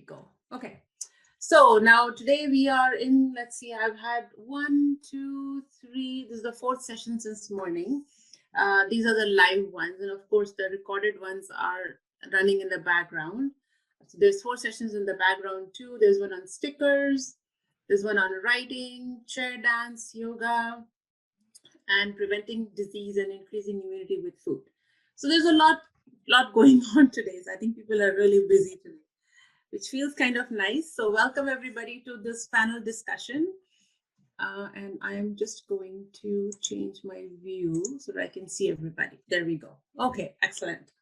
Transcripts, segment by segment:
go. Okay. So now today we are in, let's see, I've had 1, 2, 3. This is the fourth session since morning. These are the live ones. And of course, the recorded ones are running in the background. So there's 4 sessions in the background too. There's one on stickers. There's one on writing, chair dance, yoga, and preventing disease and increasing immunity with food. So there's a lot going on today. So I think people are really busy today, which feels kind of nice. So welcome everybody to this panel discussion. And I am just going to change my view so that I can see everybody. There we go. Okay, excellent.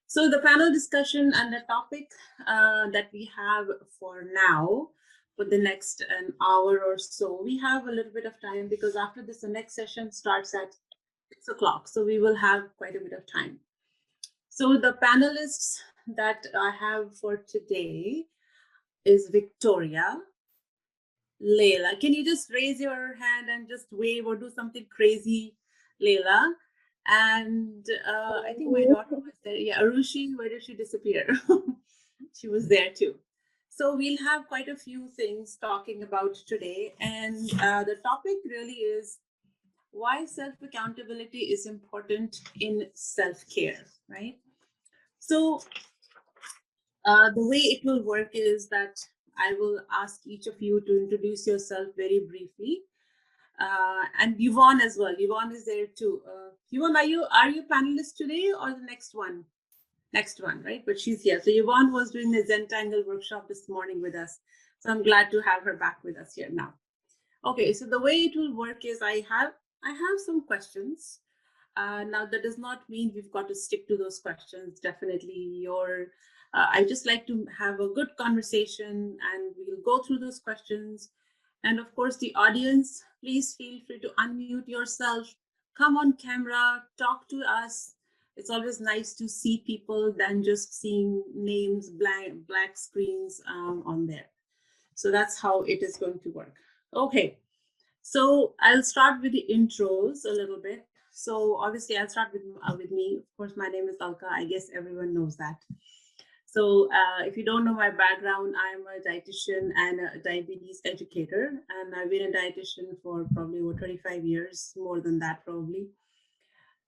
So the panel discussion and the topic that we have for now, for the next an hour or so, we have a little bit of time because after this, the next session starts at 6 o'clock. So we will have quite a bit of time. So the panelists that I have for today is Victoria, Leila. Can you just raise your hand and just wave or do something crazy, Leila? And I think my daughter was there. Yeah, Arushi, where did she disappear? She was there too. So we'll have quite a few things talking about today. And the topic really is why self-accountability is important in self-care, right? So the way it will work is that I will ask each of you to introduce yourself very briefly. And Yvonne as well. Yvonne is there too. Yvonne, are you panelist today or the next one? Next one, right? But she's here. So Yvonne was doing the Zentangle workshop this morning with us. So I'm glad to have her back with us here now. Okay, so the way it will work is I have some questions. Now that does not mean we've got to stick to those questions. Definitely I just like to have a good conversation and we'll go through those questions. And of course, the audience, please feel free to unmute yourself, come on camera, talk to us. It's always nice to see people than just seeing names, black screens on there. So that's how it is going to work. Okay, so I'll start with the intros a little bit. So obviously I'll start with me. Of course, my name is Alka. I guess everyone knows that. So if you don't know my background, I'm a dietitian and a diabetes educator, and I've been a dietitian for probably over 25 years, more than that probably.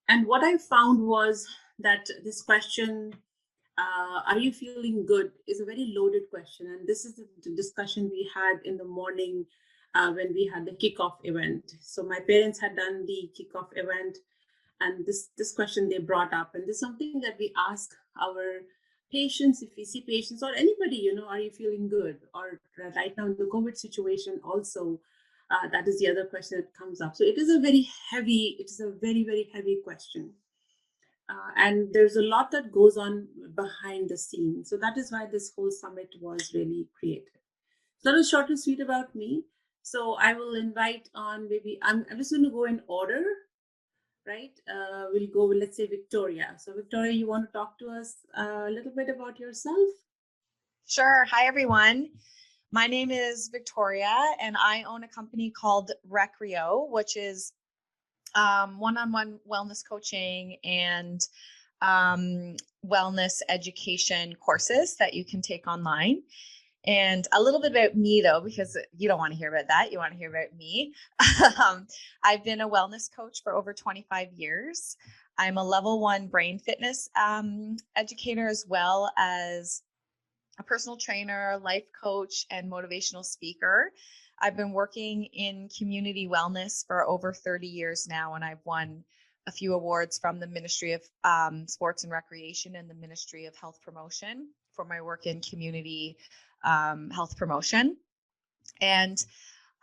And what I found was that this question, are you feeling good, is a very loaded question. And this is the discussion we had in the morning when we had the kickoff event. So my parents had done the kickoff event, and this question they brought up, and this is something that we ask our patients, if we see patients or anybody, are you feeling good? Or right now in the COVID situation also, that is the other question that comes up. So it is a very very heavy question. And there's a lot that goes on behind the scenes. So that is why this whole summit was really created. So that was short and sweet about me. So I will invite on, maybe I'm just going to go in order, right? We'll go with, let's say, Victoria. So Victoria, you want to talk to us a little bit about yourself? Sure. Hi, everyone. My name is Victoria, and I own a company called Recreo, which is one-on-one wellness coaching and wellness education courses that you can take online. And a little bit about me, though, because you don't want to hear about that. You want to hear about me. I've been a wellness coach for over 25 years. I'm a level 1 brain fitness educator, as well as a personal trainer, life coach, and motivational speaker. I've been working in community wellness for over 30 years now, and I've won a few awards from the Ministry of Sports and Recreation and the Ministry of Health Promotion for my work in community health promotion. And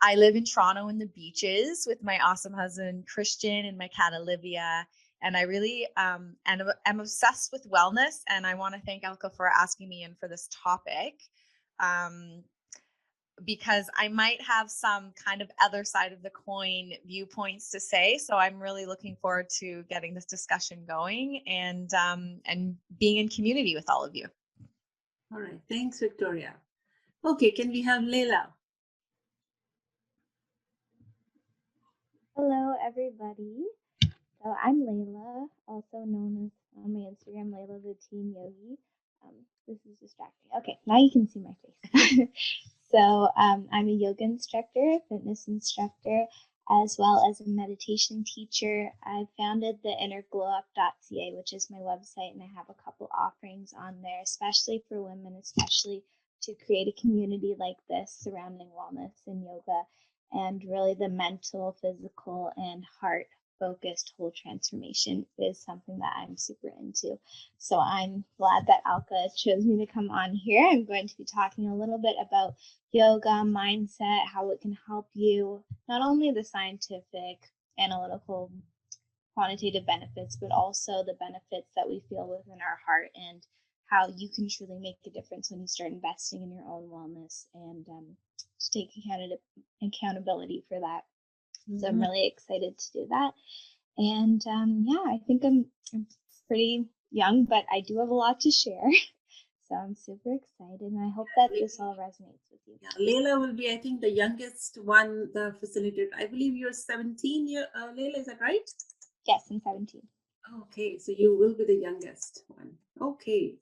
I live in Toronto in the beaches with my awesome husband, Christian, and my cat, Olivia. And I really am obsessed with wellness. And I want to thank Elka for asking me in for this topic, because I might have some kind of other side of the coin viewpoints to say. So I'm really looking forward to getting this discussion going and being in community with all of you. All right. Thanks, Victoria. Okay. Can we have Leila? Hello, everybody. So I'm Layla, also known as on my Instagram, Layla the Teen Yogi. This is distracting. Okay, now you can see my face. So I'm a yoga instructor, fitness instructor, as well as a meditation teacher. I founded the innerglowup.ca, which is my website, and I have a couple offerings on there, especially for women, especially to create a community like this surrounding wellness and yoga, and really the mental, physical, and heart focused whole transformation is something that I'm super into. So I'm glad that Alka chose me to come on here. I'm going to be talking a little bit about yoga, mindset, how it can help you, not only the scientific, analytical, quantitative benefits, but also the benefits that we feel within our heart and how you can truly make a difference when you start investing in your own wellness and to take accountability for that. Mm-hmm. So I'm really excited to do that. And yeah, I think I'm pretty young, but I do have a lot to share. So I'm super excited, and I hope that this all resonates with you. Yeah, Layla will be, I think, the youngest one, the facilitator. I believe you're 17 Layla, is that right? Yes, I'm 17. Okay, so you will be the youngest one. Okay.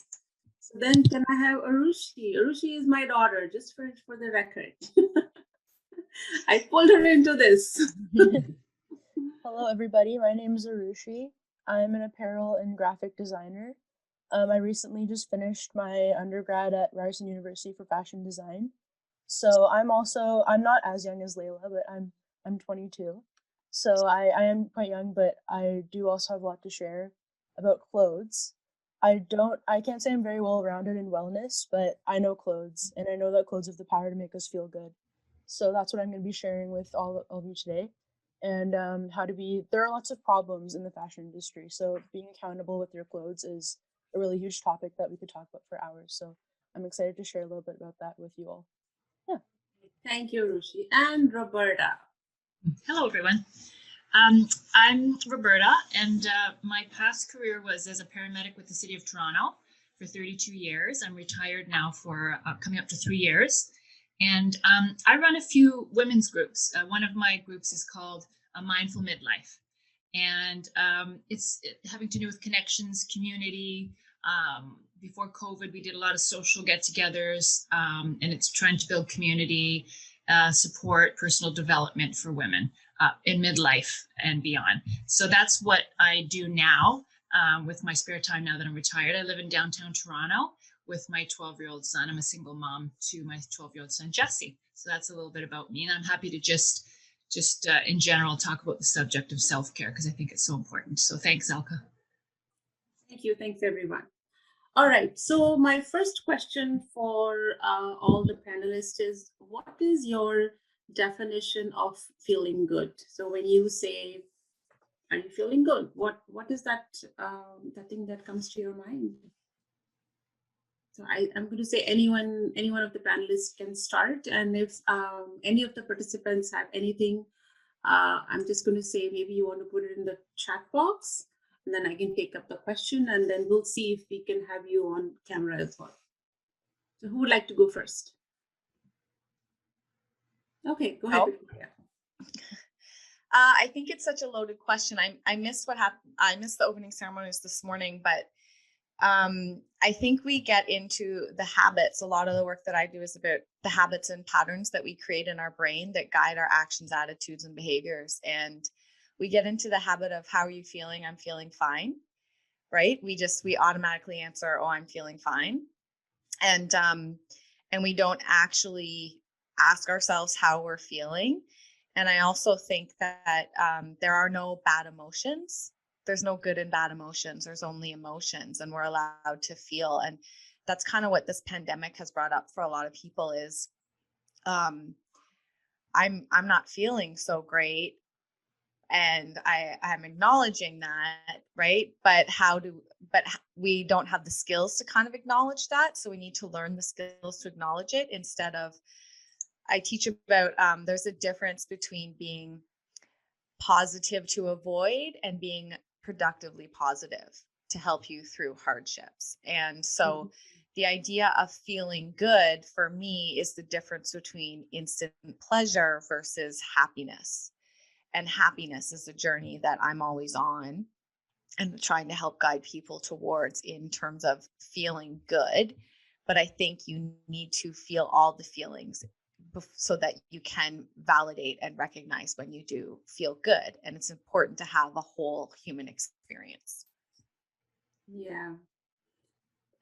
So then can I have Arushi? Arushi is my daughter, just for the record. I pulled her into this. Hello, everybody. My name is Arushi. I'm an apparel and graphic designer. I recently just finished my undergrad at Ryerson University for fashion design. So I'm not as young as Layla, but I'm 22. So I am quite young, but I do also have a lot to share about clothes. I can't say I'm very well rounded in wellness, but I know clothes, and I know that clothes have the power to make us feel good. So that's what I'm going to be sharing with all of you today. And there are lots of problems in the fashion industry. So being accountable with your clothes is a really huge topic that we could talk about for hours. So I'm excited to share a little bit about that with you all. Yeah. Thank you, Rushi. And Roberta. Hello, everyone. I'm Roberta, and my past career was as a paramedic with the City of Toronto for 32 years. I'm retired now for coming up to 3 years. And I run a few women's groups. One of my groups is called A Mindful Midlife. And it's having to do with connections, community. Before COVID, we did a lot of social get-togethers, and it's trying to build community, support, personal development for women in midlife and beyond. So that's what I do now with my spare time now that I'm retired. I live in downtown Toronto with my 12-year-old son. I'm a single mom to my 12-year-old son, Jesse. So that's a little bit about me. And I'm happy to just in general talk about the subject of self-care because I think it's so important. So thanks, Alka. Thank you. Thanks, everyone. All right. So my first question for all the panelists is, what is your definition of feeling good? So when you say, are you feeling good? What is that that thing that comes to your mind? So I'm going to say any one of the panelists can start, and if any of the participants have anything, I'm just going to say maybe you want to put it in the chat box, and then I can take up the question, and then we'll see if we can have you on camera as well. So who would like to go first? Okay, go ahead, Victoria. I think it's such a loaded question. I missed what happened. I missed the opening ceremonies this morning, but I think we get into the habits. A lot of the work that I do is about the habits and patterns that we create in our brain that guide our actions, attitudes, and behaviors. And we get into the habit of, how are you feeling? I'm feeling fine, right? We automatically answer, oh, I'm feeling fine. And we don't actually ask ourselves how we're feeling. And I also think that there are no bad emotions. There's no good and bad emotions. There's only emotions, and we're allowed to feel. And that's kind of what this pandemic has brought up for a lot of people is I'm not feeling so great. And I'm acknowledging that, right? But we don't have the skills to kind of acknowledge that. So we need to learn the skills to acknowledge it instead of, I teach about, there's a difference between being positive to avoid and being productively positive to help you through hardships. And so the idea of feeling good for me is the difference between instant pleasure versus happiness. And happiness is a journey that I'm always on. and trying to help guide people towards in terms of feeling good. But I think you need to feel all the feelings so that you can validate and recognize when you do feel good. And it's important to have a whole human experience. Yeah,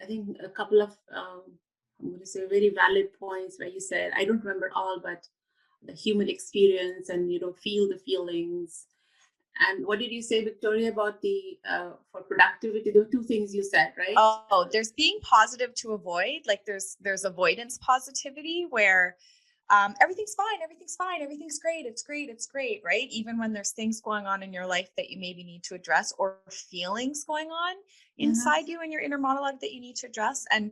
I think a couple of I'm going to say very valid points where you said, I don't remember all, but the human experience and feel the feelings. And what did you say, Victoria, about the for productivity? There were two things you said, right? Oh, there's being positive to avoid. Like there's avoidance positivity where everything's fine, everything's fine, everything's great, it's great, right? Even when there's things going on in your life that you maybe need to address, or feelings going on inside you in your inner monologue that you need to address. And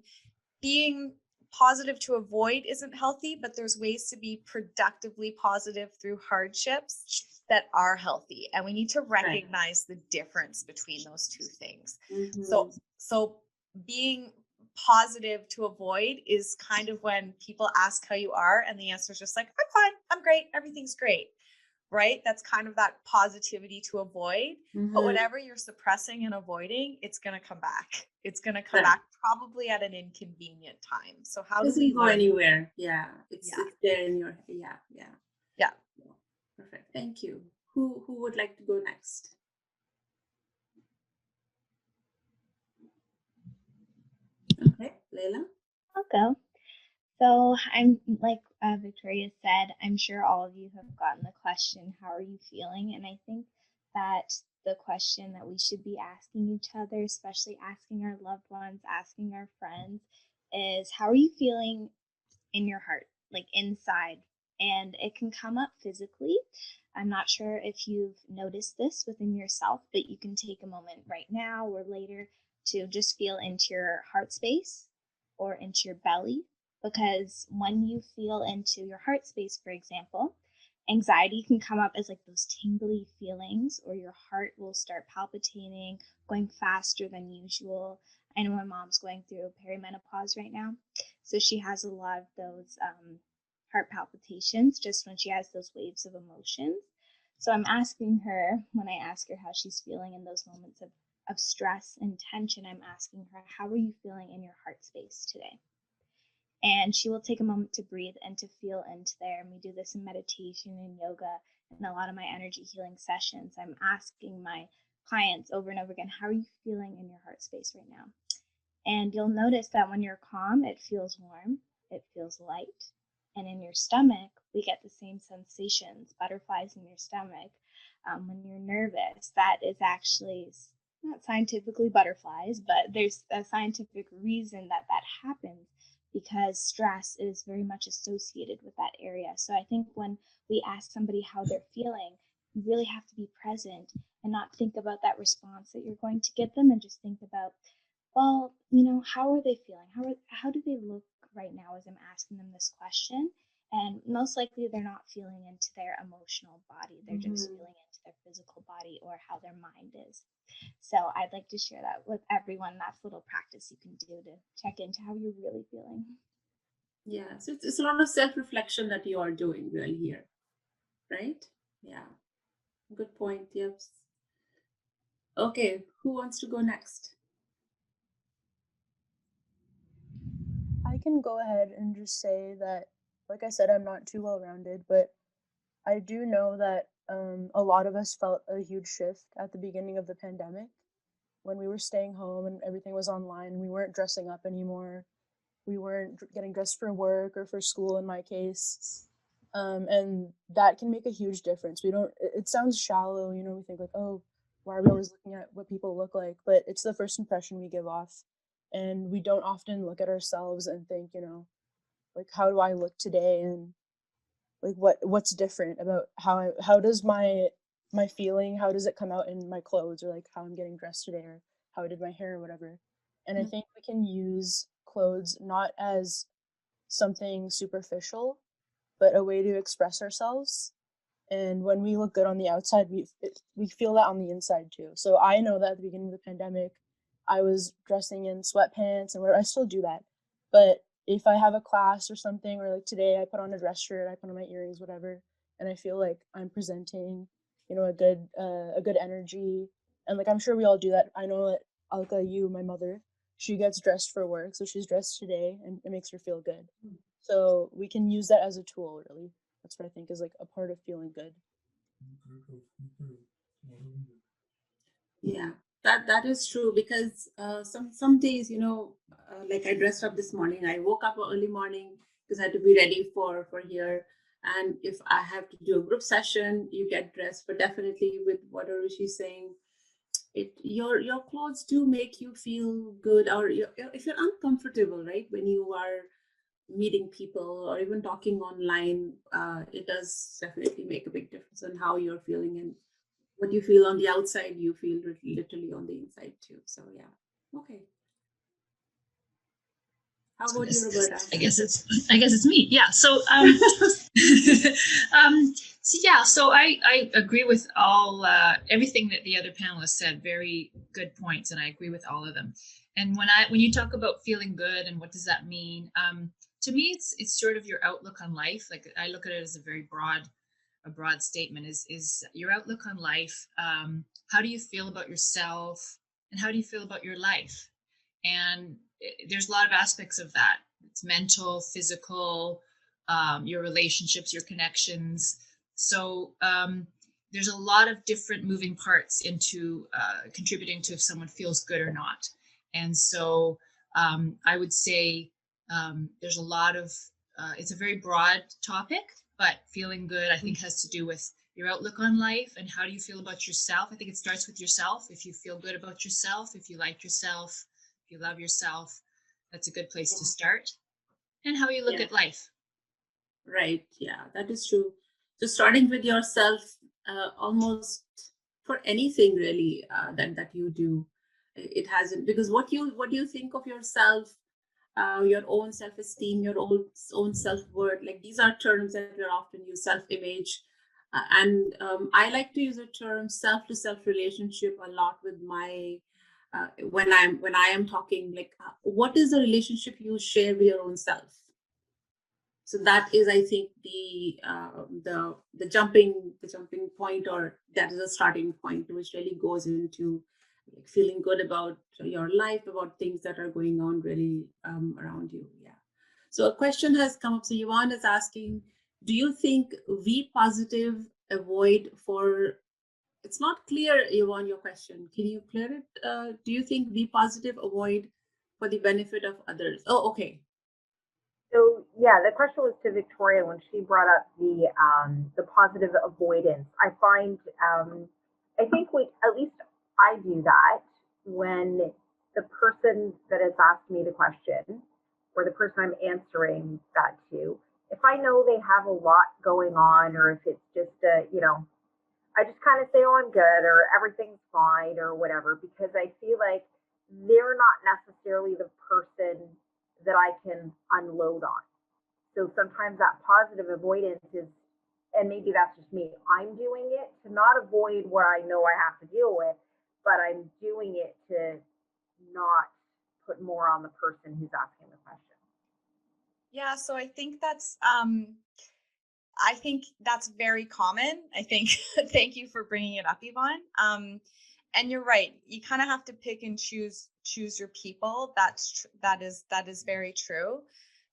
being positive to avoid isn't healthy, but there's ways to be productively positive through hardships that are healthy. And we need to recognize the difference between those two things. So being positive to avoid is kind of when people ask how you are and the answer is just like, I'm fine, I'm great, everything's great, right? That's kind of that positivity to avoid. But whatever you're suppressing and avoiding, it's going to come back. It's going to come back probably at an inconvenient time. So how do we go anywhere? Yeah, it's there in your yeah. Perfect. Thank you. Who would like to go next? Okay, Leila. I'll go. So I'm like Victoria said, I'm sure all of you have gotten the question, how are you feeling? And I think that the question that we should be asking each other, especially asking our loved ones, asking our friends, is how are you feeling in your heart, like inside? And it can come up physically. I'm not sure if you've noticed this within yourself, but you can take a moment right now or later to just feel into your heart space or into your belly. Because when you feel into your heart space, for example, anxiety can come up as like those tingly feelings, or your heart will start palpitating, going faster than usual. I know my mom's going through perimenopause right now, so she has a lot of those heart palpitations just when she has those waves of emotions. So I'm asking her, when I ask her how she's feeling in those moments of stress and tension, I'm asking her, how are you feeling in your heart space today? And she will take a moment to breathe and to feel into there. And we do this in meditation and yoga and a lot of my energy healing sessions. I'm asking my clients over and over again, how are you feeling in your heart space right now? And you'll notice that when you're calm, it feels warm, it feels light. And in your stomach, we get the same sensations, butterflies in your stomach. When you're nervous, that is actually not scientifically butterflies, but there's a scientific reason that that happens, because stress is very much associated with that area. So I think when we ask somebody how they're feeling, you really have to be present and not think about that response that you're going to get them, and just think about, well, how are they feeling? How do they look right now as I'm asking them this question? And most likely they're not feeling into their emotional body. They're just feeling into their physical body or how their mind is. So I'd like to share that with everyone. That's a little practice you can do to check into how you're really feeling. Yeah, so it's a lot of self-reflection that you are doing really here, right? Yeah, good point. Yes. Okay, who wants to go next? I can go ahead and just say that, like I said, I'm not too well rounded, but I do know that a lot of us felt a huge shift at the beginning of the pandemic when we were staying home and everything was online. We weren't dressing up anymore. We weren't getting dressed for work or for school in my case. And that can make a huge difference. It sounds shallow, we think like, oh, why are we always looking at what people look like? But it's the first impression we give off. And we don't often look at ourselves and think, like, how do I look today? And like what's different about how does my feeling, how does it come out in my clothes, or like how I'm getting dressed today, or how I did my hair or whatever. And I think we can use clothes not as something superficial, but a way to express ourselves. And when we look good on the outside, we feel that on the inside too. So I know that at the beginning of the pandemic, I was dressing in sweatpants and where I still do that. But if I have a class or something, or like today I put on a dress shirt, I put on my earrings, whatever, and I feel like I'm presenting, a good energy, And like I'm sure we all do that. I know that Alka, you, my mother, she gets dressed for work, so she's dressed today, and it makes her feel good. So we can use that as a tool, really. That's what I think is like a part of feeling good. Yeah, that is true because some days, like I dressed up this morning. I woke up early morning because I had to be ready for here. And if I have to do a group session, you get dressed. But definitely with what she's saying, your clothes do make you feel good, or if you're uncomfortable, right, when you are meeting people or even talking online, it does definitely make a big difference on how you're feeling, and what you feel on the outside, you feel literally on the inside too. So yeah. Okay. How So about you, Roberta? I guess it's me. Yeah. So so I agree with all everything that the other panelists said. Very good points, and I agree with all of them. And when you talk about feeling good and what does that mean, to me it's sort of your outlook on life. Like I look at it as a broad statement. Is your outlook on life. How do you feel about yourself, and how do you feel about your life? And there's a lot of aspects of that. It's mental, physical, your relationships, your connections. So there's a lot of different moving parts into contributing to if someone feels good or not. And so I would say there's a lot of it's a very broad topic, but feeling good I think has to do with your outlook on life and how do you feel about yourself. I think it starts with yourself. If you feel good about yourself, if you like yourself, if you love yourself, that's a good place to start. And how you look Yeah. at life. Right. Yeah, that is true. So starting with yourself, almost for anything really that you do, it hasn't, because what you think of yourself, your own self-esteem, your own self-worth, like these are terms that we often use, self-image, and I like to use the term self-to-self relationship a lot with my when I am talking, like what is the relationship you share with your own self. So that is, I think, the jumping point, or that is a starting point which really goes into like feeling good about your life, about things that are going on really around you. Yeah. So a question has come up. So Yuan is asking, do you think we positive avoid for, it's not clear, Yuan, your question, can you clear it? Do you think we positive avoid for the benefit of others? Oh, okay. So yeah, the question was to Victoria when she brought up the positive avoidance. I think we, at least I do that when the person that has asked me the question or the person I'm answering that to, if I know they have a lot going on, or if it's just I just kind of say, oh, I'm good, or everything's fine, or whatever, because I feel like they're not necessarily the person that I can unload on. So sometimes that positive avoidance is, and maybe that's just me, I'm doing it to not avoid what I know I have to deal with, but I'm doing it to not put more on the person who's asking the question. Yeah, so I think that's very common. I think thank you for bringing it up, Yvonne. And you're right. You kind of have to pick and choose your people. That is very true.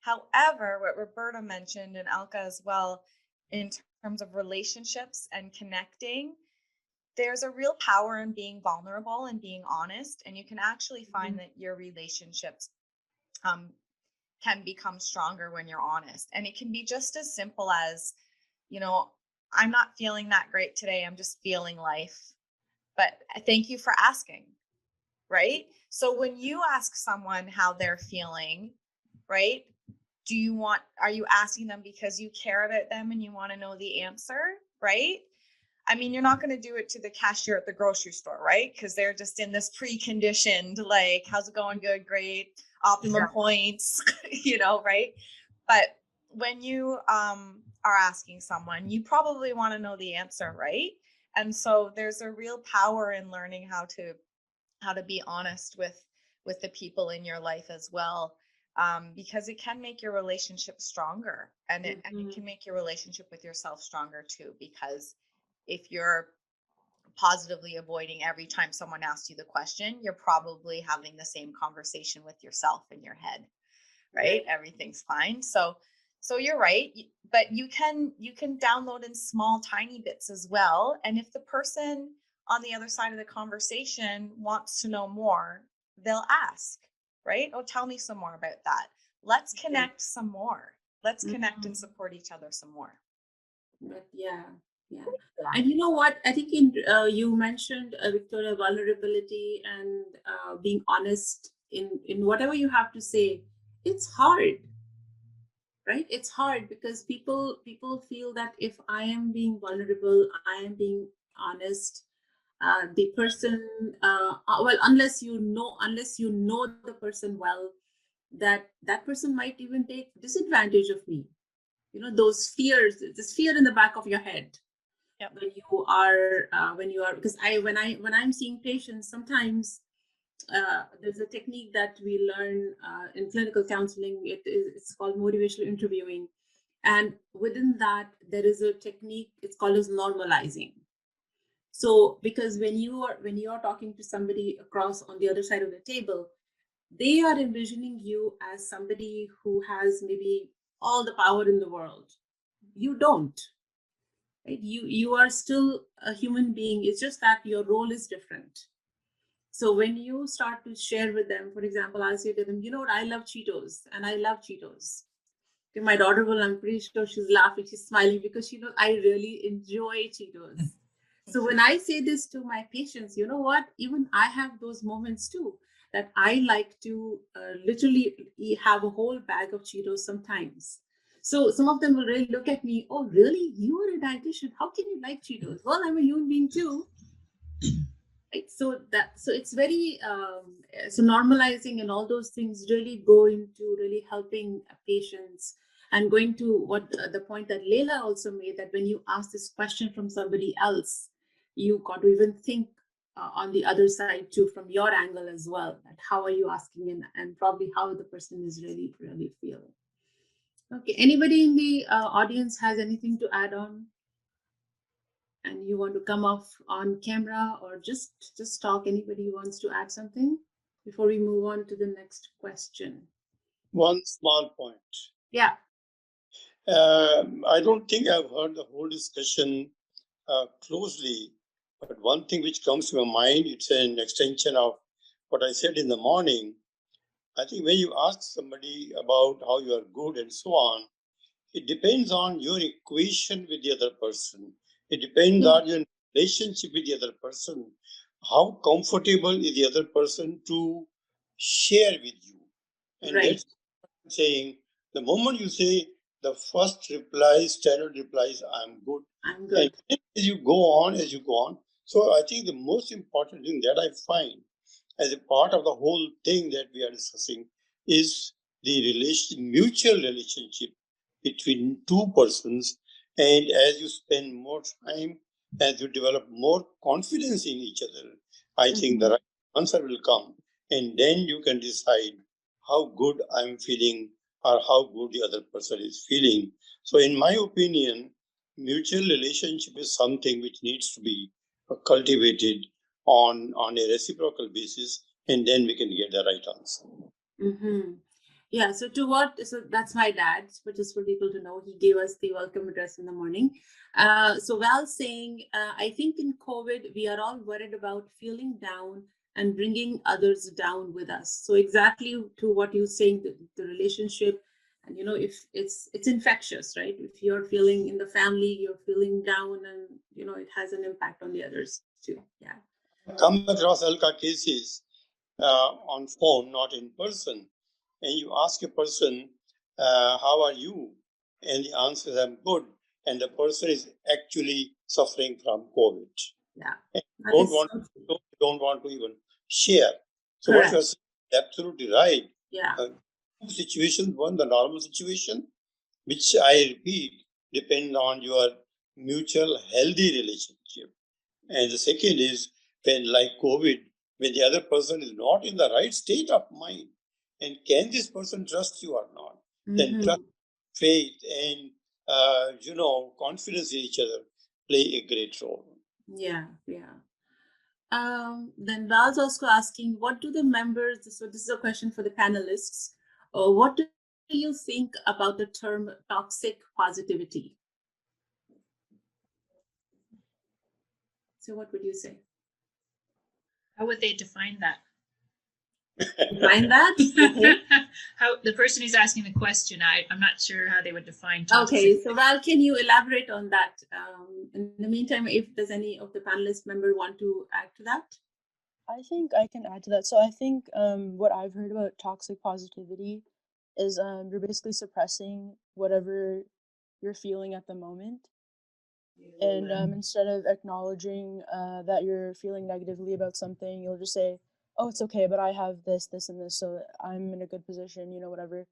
However, what Roberta mentioned and Alka as well, in terms of relationships and connecting, there's a real power in being vulnerable and being honest, and you can actually find that your relationships um, can become stronger when you're honest. And it can be just as simple as, you know, I'm not feeling that great today. I'm just feeling life. But thank you for asking, right? So when you ask someone how they're feeling, right? Are you asking them because you care about them and you want to know the answer, right? I mean, you're not going to do it to the cashier at the grocery store, right? Because they're just in this preconditioned, like, how's it going? Good, great, optimum points, right? But when you are asking someone, you probably want to know the answer, right? And so there's a real power in learning how to be honest with the people in your life as well, because it can make your relationship stronger, and it can make your relationship with yourself stronger too, because if you're positively avoiding every time someone asks you the question, you're probably having the same conversation with yourself in your head, right? Everything's fine. So you're right, but you can download in small tiny bits as well. And if the person on the other side of the conversation wants to know more, they'll ask, right? Oh, tell me some more about that. Let's connect some more. Let's connect and support each other some more. But yeah. And you know what? I think in you mentioned, Victoria, vulnerability and being honest in whatever you have to say. It's hard, right? It's hard because people feel that if I am being vulnerable, I am being honest, the person, well, unless you know the person well, that person might even take disadvantage of me. You know, those fears, this fear in the back of your head. Yep. When you are, because when I'm seeing patients, sometimes there's a technique that we learn in clinical counseling. It's called motivational interviewing, and within that there is a technique. It's called as normalizing. So because when you are talking to somebody across on the other side of the table, they are envisioning you as somebody who has maybe all the power in the world. You don't, right? You are still a human being. It's just that your role is different. So when you start to share with them, for example, I'll say to them, you know what, I love Cheetos and I love Cheetos. Okay, my daughter will, I'm pretty sure she's laughing, she's smiling because she knows I really enjoy Cheetos. So when I say this to my patients, you know what, even I have those moments too, that I like to literally have a whole bag of Cheetos sometimes. So some of them will really look at me, oh, really? You are a dietitian. How can you like Cheetos? Well, I'm a human being too. Right? So it's very so normalizing and all those things really go into really helping patients, and going to what the point that Leila also made, that when you ask this question from somebody else, you got to even think on the other side too, from your angle as well, that how are you asking, and probably how the person is really feeling. Okay, anybody in the audience has anything to add on, and you want to come off on camera, or just talk? Anybody wants to add something before we move on to the next question? One small point. Yeah. I don't think I've heard the whole discussion closely, but one thing which comes to my mind, it's an extension of what I said in the morning. I think when you ask somebody about how you are good and so on, it depends on your equation with the other person. It depends on your relationship with the other person. How comfortable is the other person to share with you? And Right. that's saying, the moment you say the first reply, standard replies, I'm good. I'm good. And as you go on. So I think the most important thing that I find as a part of the whole thing that we are discussing is the mutual relationship between two persons. And as you spend more time, as you develop more confidence in each other, I think the right answer will come. And then you can decide how good I'm feeling or how good the other person is feeling. So, in my opinion, mutual relationship is something which needs to be cultivated on a reciprocal basis, and then we can get the right answer. Mm-hmm. Yeah, so that's my dad, but just for people to know, he gave us the welcome address in the morning. So Val saying, I think in COVID, we are all worried about feeling down and bringing others down with us. So exactly to what you're saying, the relationship, and you know, if it's infectious, right? If you're feeling in the family, you're feeling down, and you know, it has an impact on the others too. Yeah. Come across Alka cases on phone, not in person, and you ask a person, how are you? And the answer is, I'm good. And the person is actually suffering from COVID. Yeah. And don't want to even share. So Correct. what you're saying is absolutely right. Yeah. Two situations, one, the normal situation, which I repeat, depend on your mutual healthy relationship. And the second is when, like COVID, when the other person is not in the right state of mind, and can this person trust you or not? Then trust, faith, and confidence in each other play a great role. Yeah, yeah. Then Ral's also asking, what do the members, so this is a question for the panelists, what do you think about the term toxic positivity? So what would you say? How would they define that? Define that? Okay. How the person who's asking the question, I'm not sure how they would define toxic. Okay, so Val, can you elaborate on that? In the meantime, if there's any of the panelist member want to add to that? I think I can add to that. So I think what I've heard about toxic positivity is you're basically suppressing whatever you're feeling at the moment. And instead of acknowledging that you're feeling negatively about something, you'll just say, "Oh, it's okay, but I have this, this, and this, so I'm in a good position," whatever.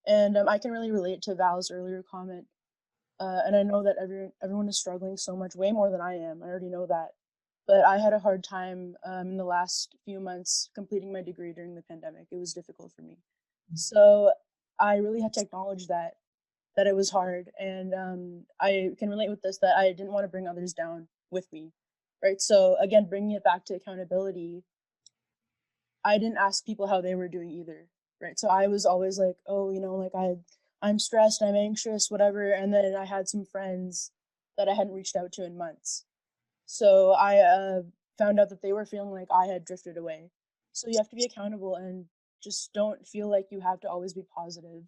And I can really relate to Val's earlier comment, and I know that everyone is struggling so much, way more than I am. I already know that, but I had a hard time in the last few months completing my degree during the pandemic. It was difficult for me, so I really had to acknowledge that it was hard, and I can relate with this, that I didn't want to bring others down with me, right? So again, bringing it back to accountability, I didn't ask people how they were doing either, right? So I was always like, oh, like I'm stressed, I'm anxious, whatever, and then I had some friends that I hadn't reached out to in months, so I found out that they were feeling like I had drifted away. So you have to be accountable and just don't feel like you have to always be positive,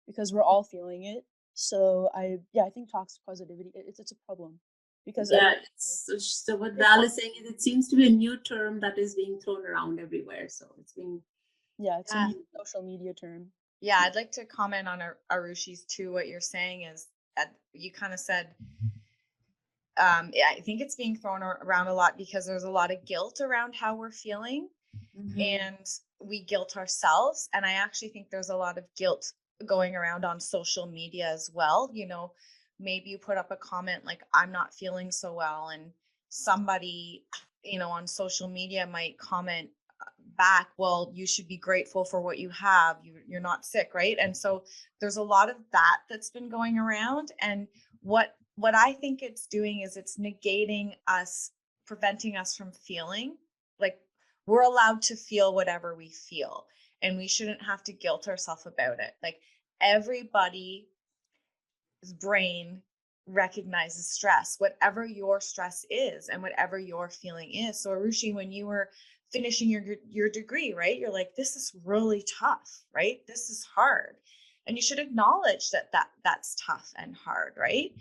because we're all feeling it. So I think toxic positivity, it's a problem, because Yeah, so what Val is saying is it seems to be a new term that is being thrown around everywhere. So it's being it's a new social media term. Yeah, I'd like to comment on Arushi's too. What you're saying is, you kind of said, I think it's being thrown around a lot because there's a lot of guilt around how we're feeling, and we guilt ourselves. And I actually think there's a lot of guilt going around on social media as well. Maybe you put up a comment like, "I'm not feeling so well," and somebody, on social media might comment back, "Well, you should be grateful for what you have. You're not sick," right? And so there's a lot of that that's been going around. And what I think it's doing is it's negating us, preventing us from feeling. Like, we're allowed to feel whatever we feel, and we shouldn't have to guilt ourselves about it. Like, everybody's brain recognizes stress, whatever your stress is and whatever your feeling is. So Arushi, when you were finishing your degree, right, you're like, this is really tough, right? This is hard. And you should acknowledge that's tough and hard, right?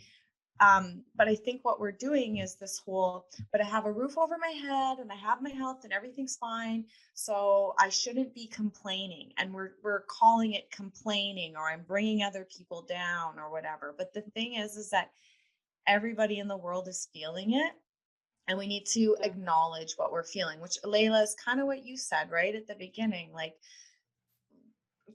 But I think what we're doing is this whole, but I have a roof over my head and I have my health and everything's fine, so I shouldn't be complaining. And we're calling it complaining, or I'm bringing other people down or whatever. But the thing is that everybody in the world is feeling it. And we need to acknowledge what we're feeling, which, Layla, is kind of what you said right at the beginning. Like,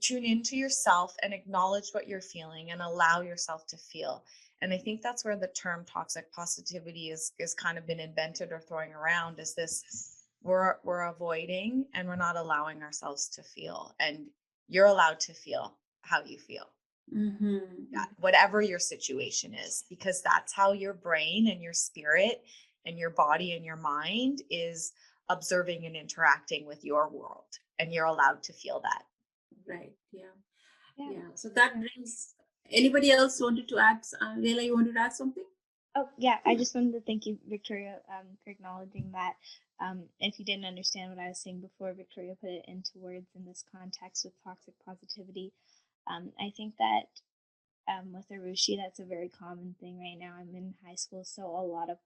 tune into yourself and acknowledge what you're feeling and allow yourself to feel. And I think that's where the term toxic positivity is kind of been invented or throwing around, is this, we're avoiding and we're not allowing ourselves to feel. And you're allowed to feel how you feel. Whatever your situation is, because that's how your brain and your spirit and your body and your mind is observing and interacting with your world, and you're allowed to feel that. Right. Yeah. So that brings. Anybody else wanted to add? Leila, you wanted to add something? Oh yeah, I just wanted to thank you, Victoria, for acknowledging that. If you didn't understand what I was saying before, Victoria put it into words in this context with toxic positivity. I think that with Arushi, that's a very common thing right now. I'm in high school, so a lot of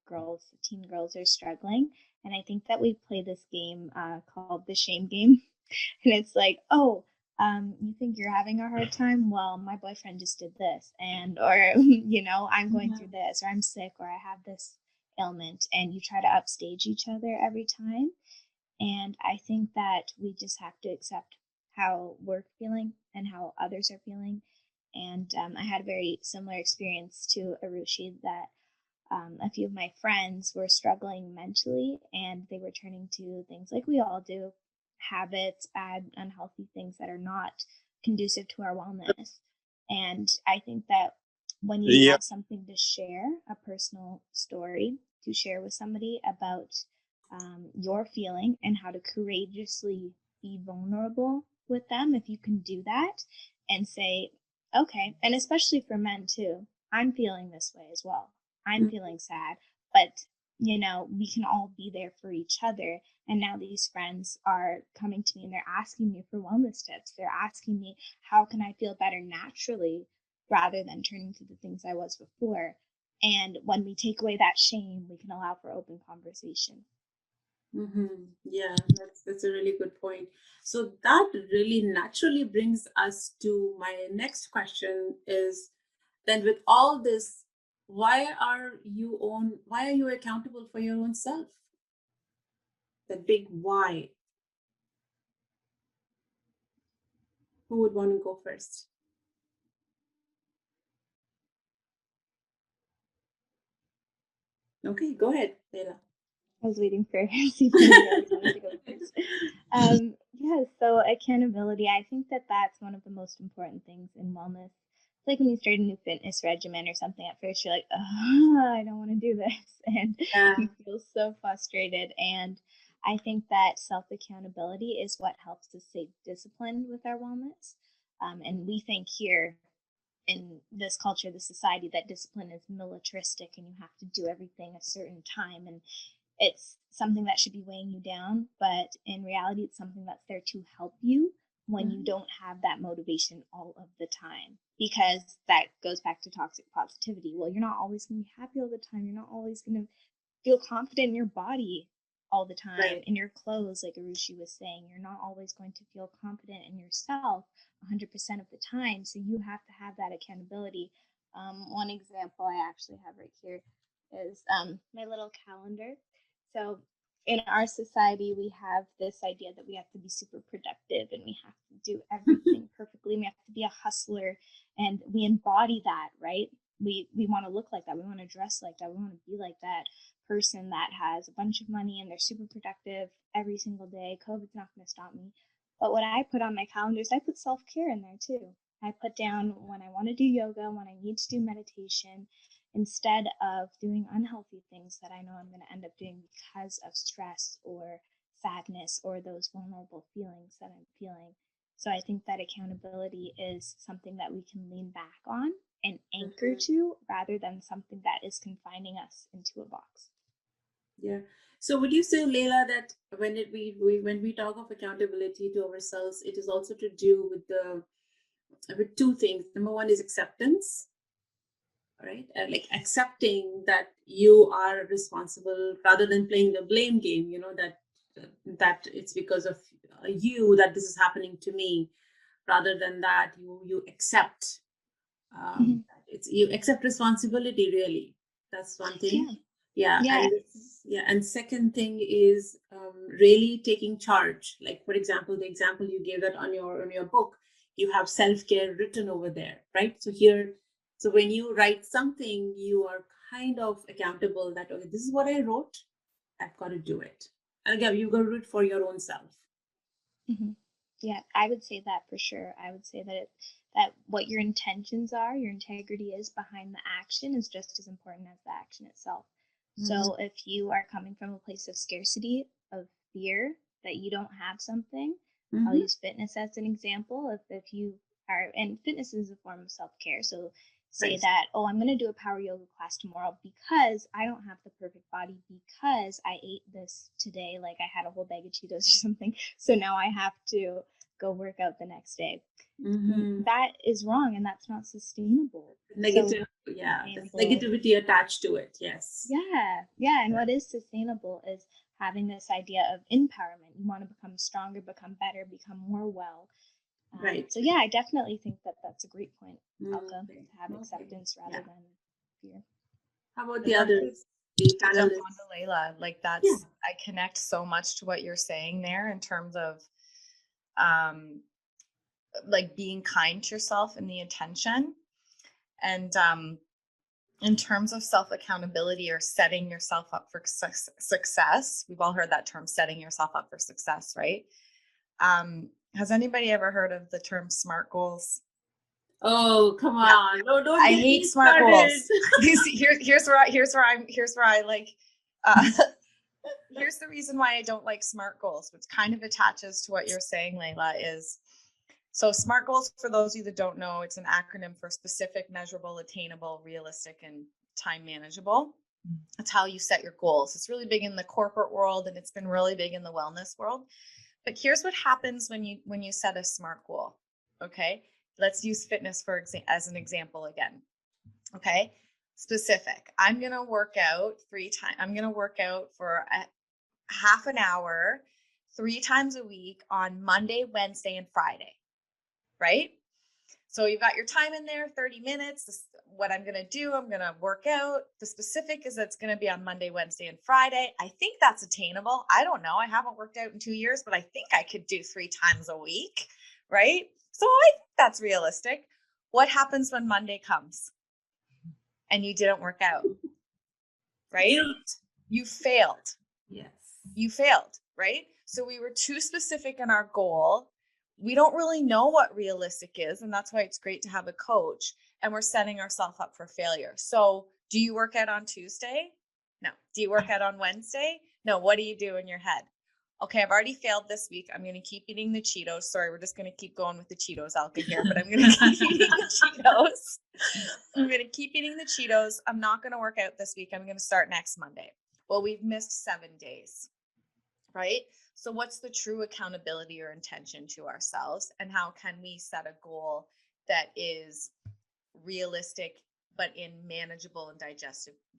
teen girls are struggling. And I think that we play this game called the shame game. And it's like, oh, you think you're having a hard time? Well, my boyfriend just did this. Or, I'm going through this, or I'm sick, or I have this ailment. And you try to upstage each other every time. And I think that we just have to accept how we're feeling and how others are feeling. And I had a very similar experience to Arushi, that a few of my friends were struggling mentally, and they were turning to things like we all do, habits, bad, unhealthy things that are not conducive to our wellness. And I think that when you have something to share, a personal story to share with somebody about you're feeling and how to courageously be vulnerable with them if you can do that and say, okay, and especially for men too, I'm feeling this way as well. I'm feeling sad, but we can all be there for each other. And now these friends are coming to me and they're asking me for wellness tips. They're asking me, how can I feel better naturally rather than turning to the things I was before? And when we take away that shame, we can allow for open conversation. Yeah, that's a really good point. So that really naturally brings us to my next question is then with all this, why are you accountable for your own self? The big why. Who would want to go first? Okay, go ahead, Leila. I was waiting for see if anybody else wanted to go first. Yeah, so accountability, I think that's one of the most important things in wellness. It's like when you start a new fitness regimen or something, at first you're like, oh, I don't want to do this. And Yeah. you feel so frustrated. And I think that self-accountability is what helps us stay disciplined with our wellness. And we think here in this culture, this society, that discipline is militaristic and you have to do everything a certain time. And it's something that should be weighing you down, but in reality, it's something that's there to help you when you don't have that motivation all of the time, because that goes back to toxic positivity. Well, you're not always going to be happy all the time. You're not always going to feel confident in your body all the time, Right. in your clothes, like Arushi was saying. You're not always going to feel confident in yourself 100% of the time. So you have to have that accountability. One example I actually have right here is my little calendar. So in our society, we have this idea that we have to be super productive and we have to do everything perfectly. We have to be a hustler, and we embody that, right? We want to look like that. We want to dress like that. We want to be like that person that has a bunch of money and they're super productive every single day. COVID's not going to stop me. But what I put on my calendar is I put self-care in there too. I put down when I want to do yoga, when I need to do meditation, instead of doing unhealthy things that I know I'm going to end up doing because of stress or sadness or those vulnerable feelings that I'm feeling. So I think that accountability is something that we can lean back on and anchor to, rather than something that is confining us into a box. Yeah. So would you say, Leila, that when we talk of accountability to ourselves, it is also to do with two things. Number one is acceptance, right? Like accepting that you are responsible rather than playing the blame game. That it's because of you that this is happening to me. Rather than that, you accept. It's you accept responsibility. Really, that's one thing. Yeah. Yeah. And second thing is really taking charge. Like for example, the example you gave that on your book, you have self-care written over there, right? So when you write something, you are kind of accountable that, okay, this is what I wrote, I've got to do it. And again, you've got to do it for your own self. Yeah, I would say that for sure. I would say that what your intentions are, your integrity is behind the action, is just as important as the action itself. So if you are coming from a place of scarcity, of fear that you don't have something, I'll use fitness as an example. If you are, and fitness is a form of self-care. So say that, oh, I'm going to do a power yoga class tomorrow because I don't have the perfect body, because I ate this today, like I had a whole bag of Cheetos or something. So now I have to go work out the next day. That is wrong, and that's not sustainable. Negative, there's negativity attached to it. Yes. Yeah. And what is sustainable is having this idea of empowerment. You want to become stronger, become better, become more well. Right. So yeah, I definitely think that that's a great point, Alka, to have acceptance rather than fear. How about the others? The Jump on panelists. to Leila. Like that's I connect so much to what you're saying there in terms of like being kind to yourself and the intention. And in terms of self-accountability or setting yourself up for success, we've all heard that term, setting yourself up for success, right? Has anybody ever heard of the term SMART goals? Oh, come on. Yeah. No, don't I get hate me SMART started. goals. Here's where I like here's the reason why I don't like SMART goals, which kind of attaches to what you're saying, Layla, is so SMART goals, for those of you that don't know, it's an acronym for specific, measurable, attainable, realistic, and time manageable. That's how you set your goals. It's really big in the corporate world, and it's been really big in the wellness world. But here's what happens when you set a SMART goal. Okay, let's use fitness as an example again. Okay, specific. I'm gonna work out 3 times. I'm gonna work out for a half an hour 3 times a week on Monday, Wednesday, and Friday. Right? So you've got your time in there, 30 minutes. This is what I'm going to do. I'm going to work out. The specific is it's going to be on Monday, Wednesday, and Friday. I think that's attainable. I don't know. I haven't worked out in 2 years, but I think I could do 3 times a week. Right? So I think that's realistic. What happens when Monday comes and you didn't work out? Right? You failed. Yes. You failed. Right? So we were too specific in our goal. We don't really know what realistic is, and that's why it's great to have a coach, and we're setting ourselves up for failure. So do you work out on Tuesday? No. Do you work out on Wednesday? No. What do you do in your head? Okay, I've already failed this week. I'm going to keep eating the Cheetos. Sorry, we're just going to keep going with the Cheetos, Alka here, but I'm going to keep eating the Cheetos. I'm going to keep eating the Cheetos. I'm not going to work out this week. I'm going to start next Monday. Well, we've missed 7 days, right? So what's the true accountability or intention to ourselves, and how can we set a goal that is realistic but in manageable and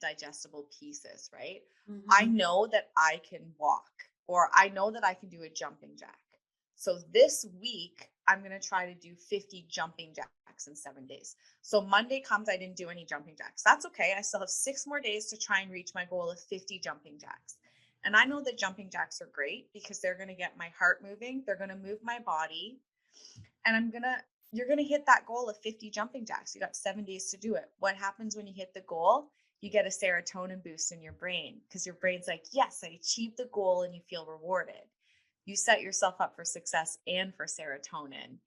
digestible pieces, right? Mm-hmm. I know that I can walk, or I know that I can do a jumping jack. So this week I'm going to try to do 50 jumping jacks in 7 days. So Monday comes, I didn't do any jumping jacks. That's okay. I still have 6 more days to try and reach my goal of 50 jumping jacks. And I know that jumping jacks are great because they're going to get my heart moving. They're going to move my body. And you're going to hit that goal of 50 jumping jacks. You got 7 days to do it. What happens when you hit the goal? You get a serotonin boost in your brain because your brain's like, yes, I achieved the goal, and you feel rewarded. You set yourself up for success and for serotonin,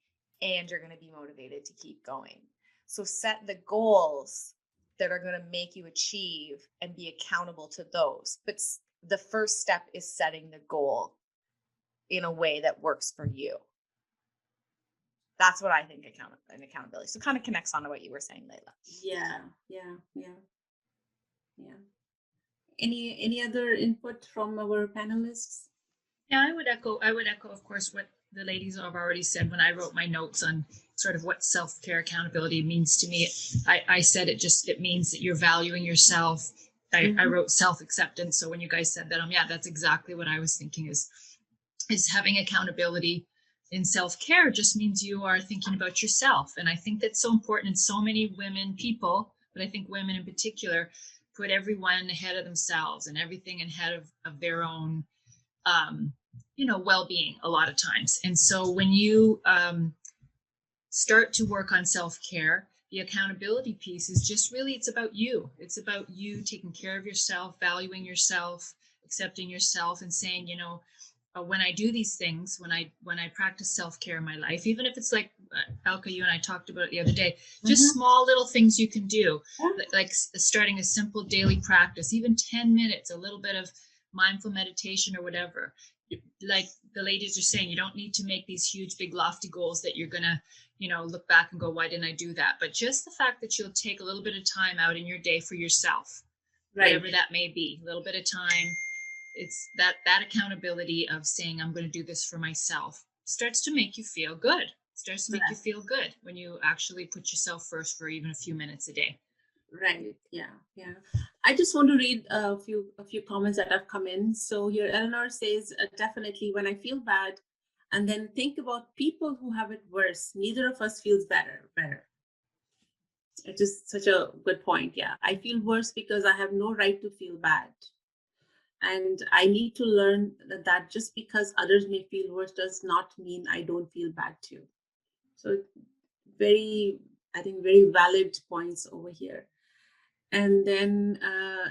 and you're going to be motivated to keep going. So set the goals that are going to make you achieve and be accountable to those. But the first step is setting the goal in a way that works for you. That's what I think accountability. So it kind of connects on to what you were saying, Layla. Yeah. Any other input from our panelists? Yeah, I would echo, of course, what the ladies have already said. When I wrote my notes on sort of what self-care accountability means to me, I said it means that you're valuing yourself. I wrote self-acceptance. So when you guys said that, yeah, that's exactly what I was thinking is having accountability in self-care just means you are thinking about yourself. And I think that's so important. And so many people, but I think women in particular, put everyone ahead of themselves and everything ahead of their own well-being a lot of times. And so when you start to work on self-care, the accountability piece is just really, it's about you. It's about you taking care of yourself, valuing yourself, accepting yourself, and saying, when I do these things, when I practice self-care in my life, even if it's like Alka, you and I talked about it the other day, just small little things you can do, like starting a simple daily practice, even 10 minutes, a little bit of mindful meditation or whatever. Like the ladies are saying, you don't need to make these huge, big, lofty goals that you're going to, look back and go, why didn't I do that? But just the fact that you'll take a little bit of time out in your day for yourself, right, whatever that may be, a little bit of time. It's that accountability of saying, I'm going to do this for myself, starts to make you feel good. Starts to make you feel good when you actually put yourself first for even a few minutes a day. Right. Yeah. I just want to read a few comments that have come in. So here, Eleanor says, definitely when I feel bad, and then think about people who have it worse. Neither of us feels better. It's just such a good point. Yeah. I feel worse because I have no right to feel bad. And I need to learn that just because others may feel worse does not mean I don't feel bad too. So very valid points over here. And then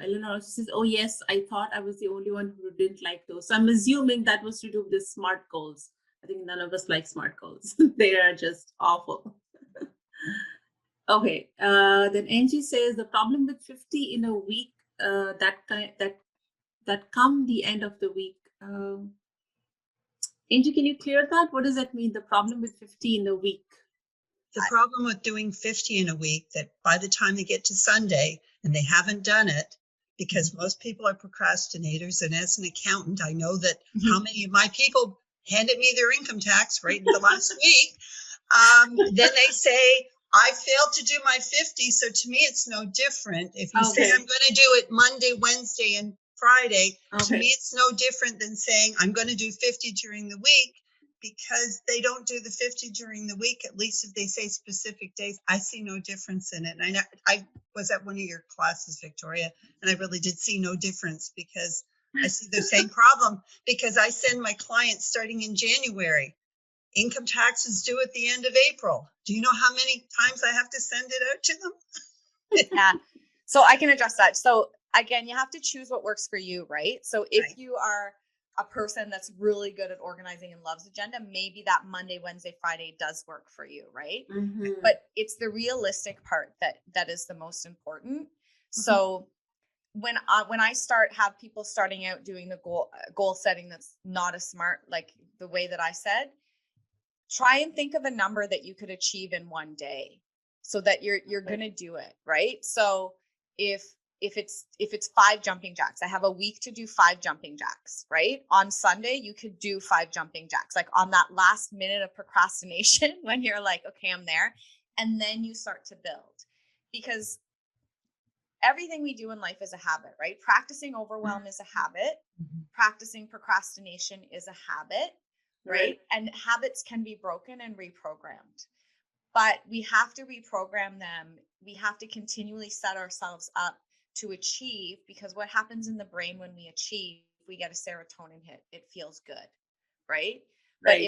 Eleanor says, oh yes, I thought I was the only one who didn't like those. So I'm assuming that was to do with the SMART goals. I think none of us like SMART goals. They are just awful. Okay. Then Angie says the problem with 50 in a week, that that come the end of the week. Angie, can you clear that? What does that mean? The problem with 50 in a week? The problem with doing 50 in a week, that by the time they get to Sunday and they haven't done it, because most people are procrastinators. And as an accountant, I know that how many of my people handed me their income tax right in the last week. Then they say, I failed to do my 50. So to me, it's no different. If you say I'm going to do it Monday, Wednesday, and Friday, to me, it's no different than saying I'm going to do 50 during the week, because they don't do the 50 during the week. At least if they say specific days, I see no difference in it. And I was at one of your classes, Victoria, and I really did see no difference, because I see the same problem, because I send my clients starting in January. Income tax is due at the end of April. Do you know how many times I have to send it out to them? Yeah. So I can address that. So again, you have to choose what works for you, right? So if you are a person that's really good at organizing and loves agenda, maybe that Monday, Wednesday, Friday does work for you, right? But it's the realistic part that is the most important. So when I have people starting out doing the goal setting that's not as smart, like the way that I said, try and think of a number that you could achieve in one day, so that you're going to do it, right? So if it's 5 jumping jacks, I have a week to do 5 jumping jacks, right? On Sunday, you could do 5 jumping jacks, like on that last minute of procrastination when you're like, okay, I'm there. And then you start to build, because everything we do in life is a habit, right? Practicing overwhelm is a habit. Practicing procrastination is a habit, right? And habits can be broken and reprogrammed, but we have to reprogram them. We have to continually set ourselves up to achieve, because what happens in the brain when we achieve, we get a serotonin hit. It feels good, right? But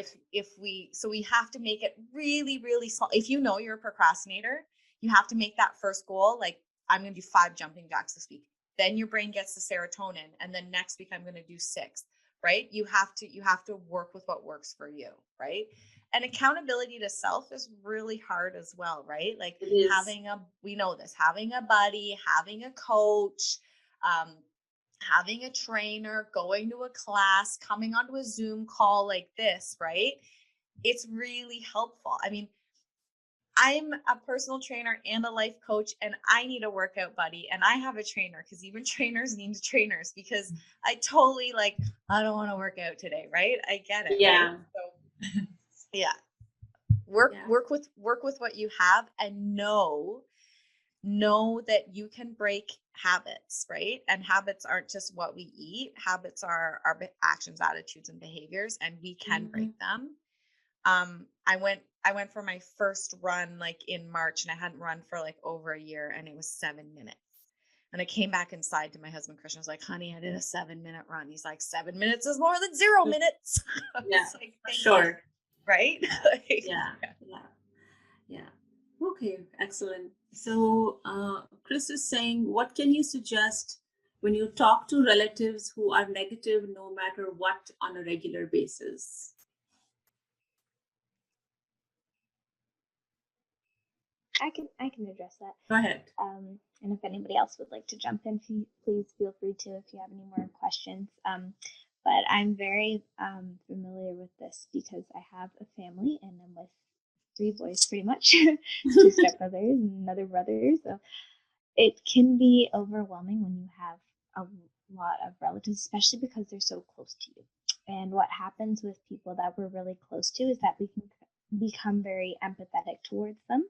so we have to make it really, really small. If you know you're a procrastinator, you have to make that first goal, like, I'm going to do 5 jumping jacks this week. Then your brain gets the serotonin, and then next week I'm going to do 6, right? You have to work with what works for you, right? And accountability to self is really hard as well, right? Like we know this, having a buddy, having a coach, having a trainer, going to a class, coming onto a Zoom call like this, right? It's really helpful. I mean, I'm a personal trainer and a life coach, and I need a workout buddy, and I have a trainer, because even trainers need trainers, because I totally I don't want to work out today, right? I get it. Yeah. Right? So yeah. Work with what you have, and know that you can break habits, right? And habits aren't just what we eat. Habits are our actions, attitudes, and behaviors, and we can break them. I went for my first run in March, and I hadn't run for over a year, and it was 7 minutes. And I came back inside to my husband, Christian. I was like, honey, I did a 7-minute run. He's like, 7 minutes is more than 0 minutes. Yeah, sure. Right? Yeah. Okay, excellent. So Chris is saying, what can you suggest when you talk to relatives who are negative no matter what on a regular basis? I can address that. Go ahead. And if anybody else would like to jump in, please feel free to if you have any more questions. But I'm very familiar with this, because I have a family, and I'm with 3 boys pretty much, 2 stepbrothers and another brother. So it can be overwhelming when you have a lot of relatives, especially because they're so close to you. And what happens with people that we're really close to is that we can become very empathetic towards them.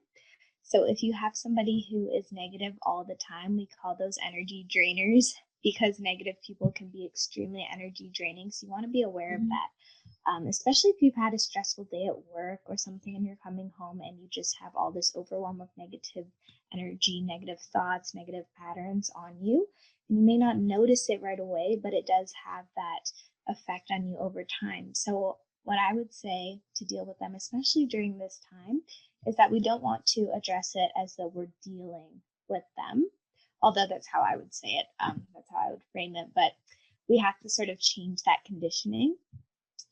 So if you have somebody who is negative all the time, we call those energy drainers, because negative people can be extremely energy draining. So you want to be aware of that, especially if you've had a stressful day at work or something, and you're coming home and you just have all this overwhelm of negative energy, negative thoughts, negative patterns on you. And you may not notice it right away, but it does have that effect on you over time. So what I would say to deal with them, especially during this time, is that we don't want to address it as though we're dealing with them, although that's how I would say it. That's how I would frame it. But we have to sort of change that conditioning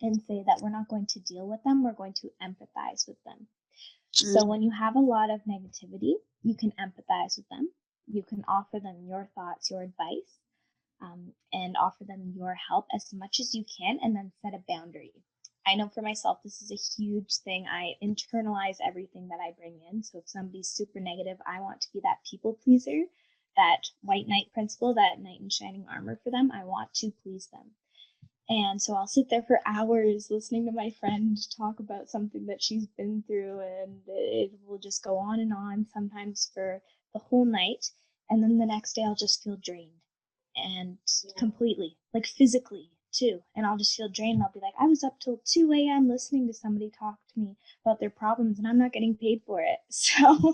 and say that we're not going to deal with them. We're going to empathize with them. So when you have a lot of negativity, you can empathize with them. You can offer them your thoughts, your advice. and offer them your help as much as you can, and then set a boundary. I know for myself, this is a huge thing. I internalize everything that I bring in. So if somebody's super negative, I want to be that people pleaser, that white knight principle, that knight in shining armor for them. I want to please them. And so I'll sit there for hours listening to my friend talk about something that she's been through, and it will just go on, sometimes for the whole night. And then the next day I'll just feel drained and completely, like physically too. And I'll just feel drained. I'll be like, I was up till 2 a.m. listening to somebody talk to me about their problems, and I'm not getting paid for it. So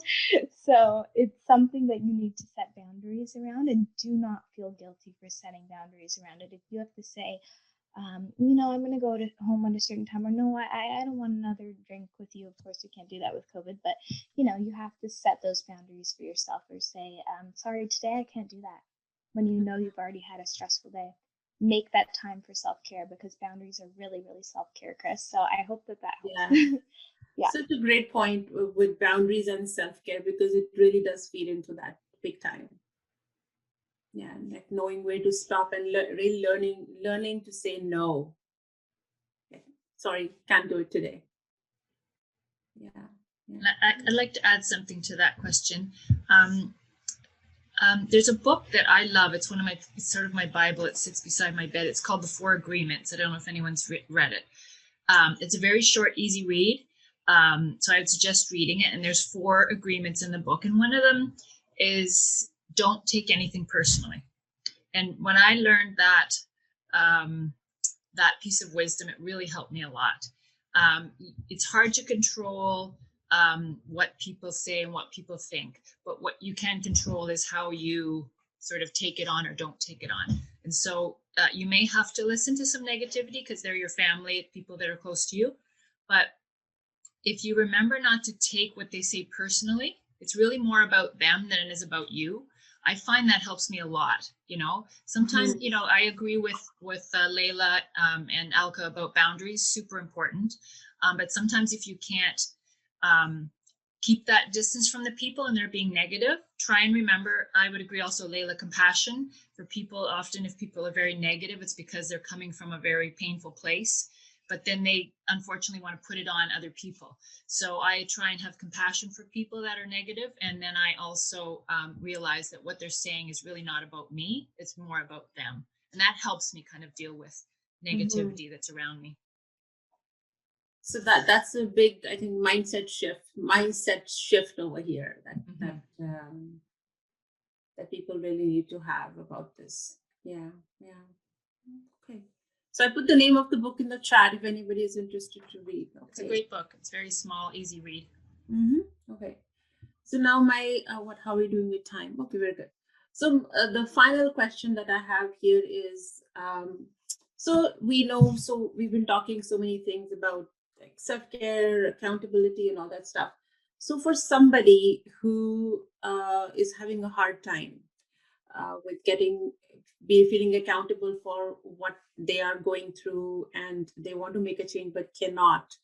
it's something that you need to set boundaries around, and do not feel guilty for setting boundaries around it. If you have to say, I'm going to go to home at a certain time, or no, I don't want another drink with you. Of course, we can't do that with COVID, but you have to set those boundaries for yourself, or say, sorry, today I can't do that. When you know you've already had a stressful day, make that time for self-care, because boundaries are really, really self-care, Chris. So I hope that helps. Yeah. Yeah. Such a great point with boundaries and self-care, because it really does feed into that big time. Yeah, like knowing where to stop and really learning to say no. Okay. Sorry, can't do it today. Yeah. I'd like to add something to that question. There's a book that I love. It's sort of my Bible. It sits beside my bed. It's called The Four Agreements. I don't know if anyone's read it. It's a very short, easy read. So I would suggest reading it. And there's 4 agreements in the book. And one of them is don't take anything personally. And when I learned that, that piece of wisdom, it really helped me a lot. It's hard to control what people say and what people think, but what you can control is how you sort of take it on or don't take it on. And so you may have to listen to some negativity because they're your family, people that are close to you. But if you remember not to take what they say personally, it's really more about them than it is about you. I find that helps me a lot. Sometimes, I agree with Layla and Alka about boundaries, super important. But sometimes if you can't keep that distance from the people and they're being negative, try and remember, I would agree also, Layla, compassion for people. Often if people are very negative, it's because they're coming from a very painful place, but then they unfortunately want to put it on other people. So I try and have compassion for people that are negative. And then I also realize that what they're saying is really not about me. It's more about them. And that helps me kind of deal with negativity that's around me. So that's a big, I think, mindset shift over here that people really need to have about this. Yeah. Okay. So I put the name of the book in the chat if anybody is interested to read. Okay. It's a great book. It's very small, easy read. Okay. So now how are we doing with time? Okay, very good. So the final question that I have here is, so we've been talking so many things about like self-care, accountability, and all that stuff. So for somebody who is having a hard time with feeling accountable for what they are going through, and they want to make a change but cannot.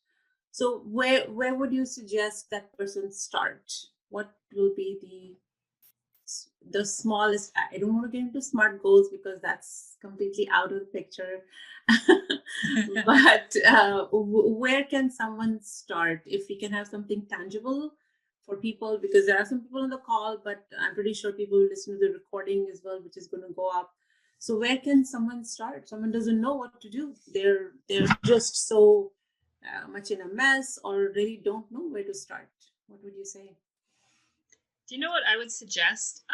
So where would you suggest that person start? What will be the smallest? I don't want to get into SMART goals because that's completely out of the picture. But where can someone start if we can have something tangible for people? Because there are some people on the call, but I'm pretty sure people will listen to the recording as well, which is going to go up. So where can someone start? Someone doesn't know what to do. They're just so much in a mess, or really don't know where to start. What would you say? Do you know what I would suggest?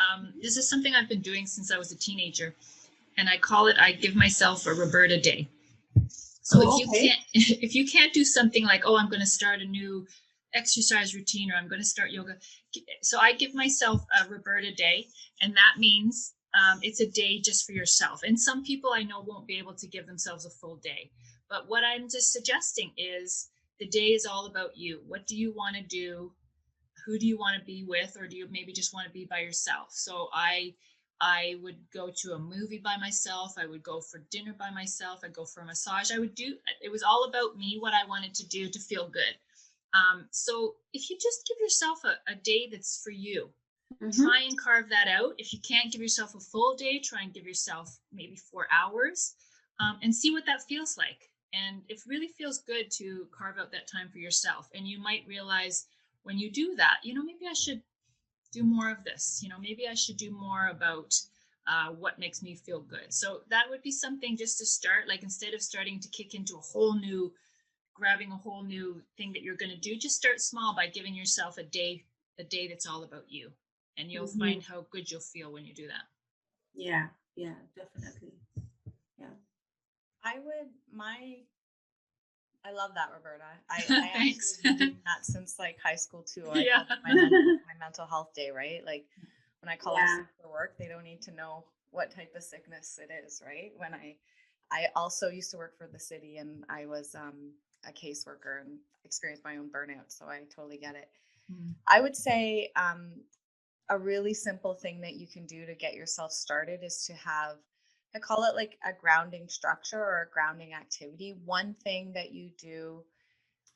This is something I've been doing since I was a teenager, and I give myself a Roberta day. So if you can't do something like, I'm going to start a new exercise routine, or I'm going to start yoga. So I give myself a Roberta day, and that means it's a day just for yourself. And some people I know won't be able to give themselves a full day. But what I'm just suggesting is the day is all about you. What do you want to do? Who do you want to be with? Or do you maybe just want to be by yourself? So I would go to a movie by myself. I would go for dinner by myself. I'd go for a massage. It was all about me, what I wanted to do to feel good. So if you just give yourself a day that's for you, Try and carve that out. If you can't give yourself a full day, try and give yourself maybe 4 hours, and see what that feels like. And it really feels good to carve out that time for yourself. And you might realize when you do that, maybe I should do more of this. Maybe I should do more about what makes me feel good. So that would be something just to start. Like, instead of starting to kick into grabbing a whole new thing that you're going to do, just start small by giving yourself a day that's all about you, and you'll find how good you'll feel when you do that. Yeah, definitely. Yeah. I love that, Roberta. I Thanks. actually been doing that since like high school too. I Yeah. call it my mental health day, right? Like when I call Yeah. in sick for work, they don't need to know what type of sickness it is, right? When I also used to work for the city, and I was a caseworker and experienced my own burnout, so I totally get it. I would say a really simple thing that you can do to get yourself started is to have, I call it like a grounding structure or a grounding activity. One thing that you do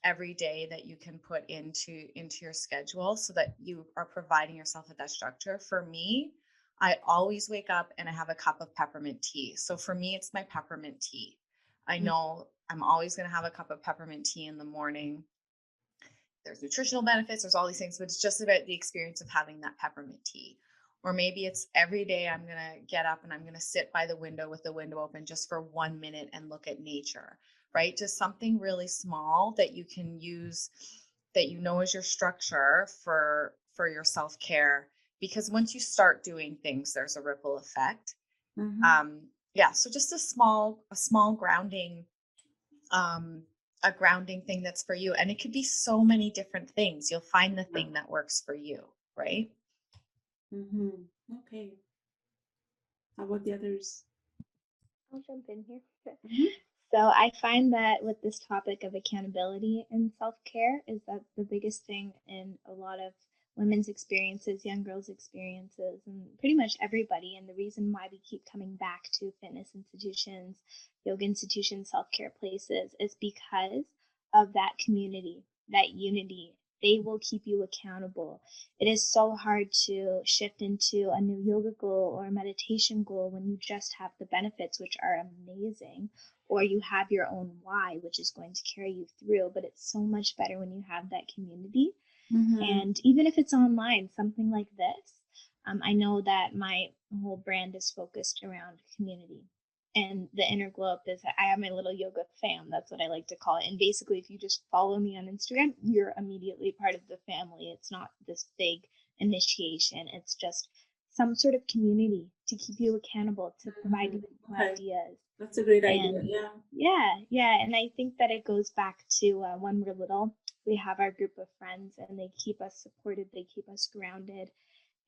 every day that you can put into your schedule so that you are providing yourself with that structure. For me, I always wake up and I have a cup of peppermint tea. So for me, it's my peppermint tea. I know I'm always going to have a cup of peppermint tea in the morning. There's nutritional benefits, there's all these things, but it's just about the experience of having that peppermint tea. Or maybe it's every day I'm going to get up and I'm going to sit by the window with the window open just for 1 minute and look at nature, right? Just something really small that you can use, that is your structure for your self-care. Because once you start doing things, there's a ripple effect. So just a small grounding a grounding thing that's for you. And it could be so many different things. You'll find the thing that works for you, right? Okay. How about the others? I'll jump in here. So I find that with this topic of accountability and self-care is that the biggest thing in a lot of women's experiences, young girls' experiences, and pretty much everybody. And the reason why we keep coming back to fitness institutions, yoga institutions, self-care places is because of that community, that unity. They will keep you accountable. It is so hard to shift into a new yoga goal or a meditation goal when you just have the benefits, which are amazing, or you have your own why, which is going to carry you through. But it's so much better when you have that community. And even if it's online, something like this, I know that my whole brand is focused around community. And the inner glow up is I have my little yoga fam. That's what I like to call it. And basically, if you just follow me on Instagram, you're immediately part of the family. It's not this big initiation. It's just some sort of community to keep you accountable, to provide you with ideas. That's a great idea. Yeah. And I think that it goes back to when we're little, we have our group of friends and they keep us supported, they keep us grounded,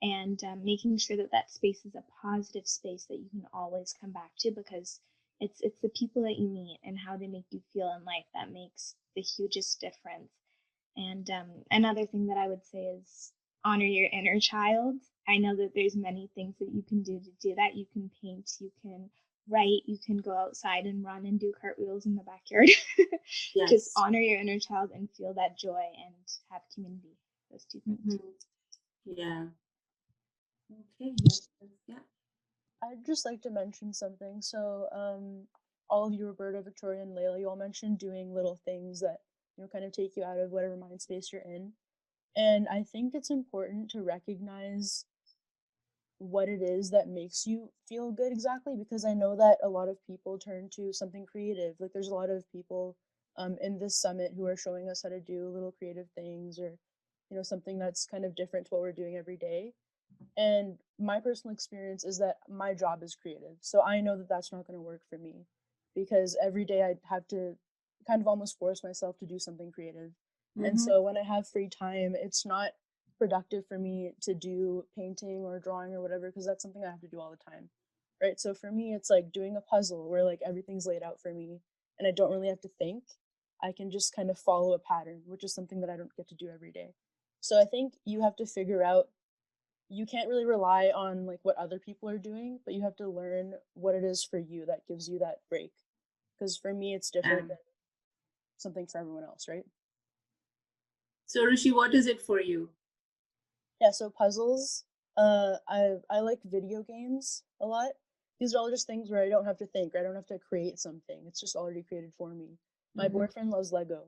and making sure that that space is a positive space that you can always come back to, because it's the people that you meet and how they make you feel in life that makes the hugest difference. And another thing that I would say is honor your inner child. I know that there's many things that you can do to do that. You can paint, you can write, you can go outside and run and do cartwheels in the backyard. Just honor your inner child and feel that joy and have community. Those two things. Yeah. Okay. Yeah. I'd just like to mention something. So, all of you, Roberta, Victoria, and Layla, you all mentioned doing little things that kind of take you out of whatever mind space you're in. And I think it's important to recognize what it is that makes you feel good exactly, because I know that a lot of people turn to something creative. Like there's a lot of people in this summit who are showing us how to do little creative things, or something that's kind of different to what we're doing every day. And my personal experience is that my job is creative, so I know that that's not going to work for me, because every day I have to kind of almost force myself to do something creative. And so when I have free time, it's not productive for me to do painting or drawing or whatever, because that's something I have to do all the time, right? So for me, it's like doing a puzzle where like everything's laid out for me and I don't really have to think. I can just kind of follow a pattern, which is something that I don't get to do every day. So I think you have to figure out, you can't really rely on like what other people are doing, but you have to learn what it is for you that gives you that break. Because for me, it's different than something for everyone else, right? So Rishi, what is it for you? Yeah, so puzzles I like video games a lot. These are all just things where I don't have to think, or I don't have to create something. It's just already created for me. My boyfriend loves Lego,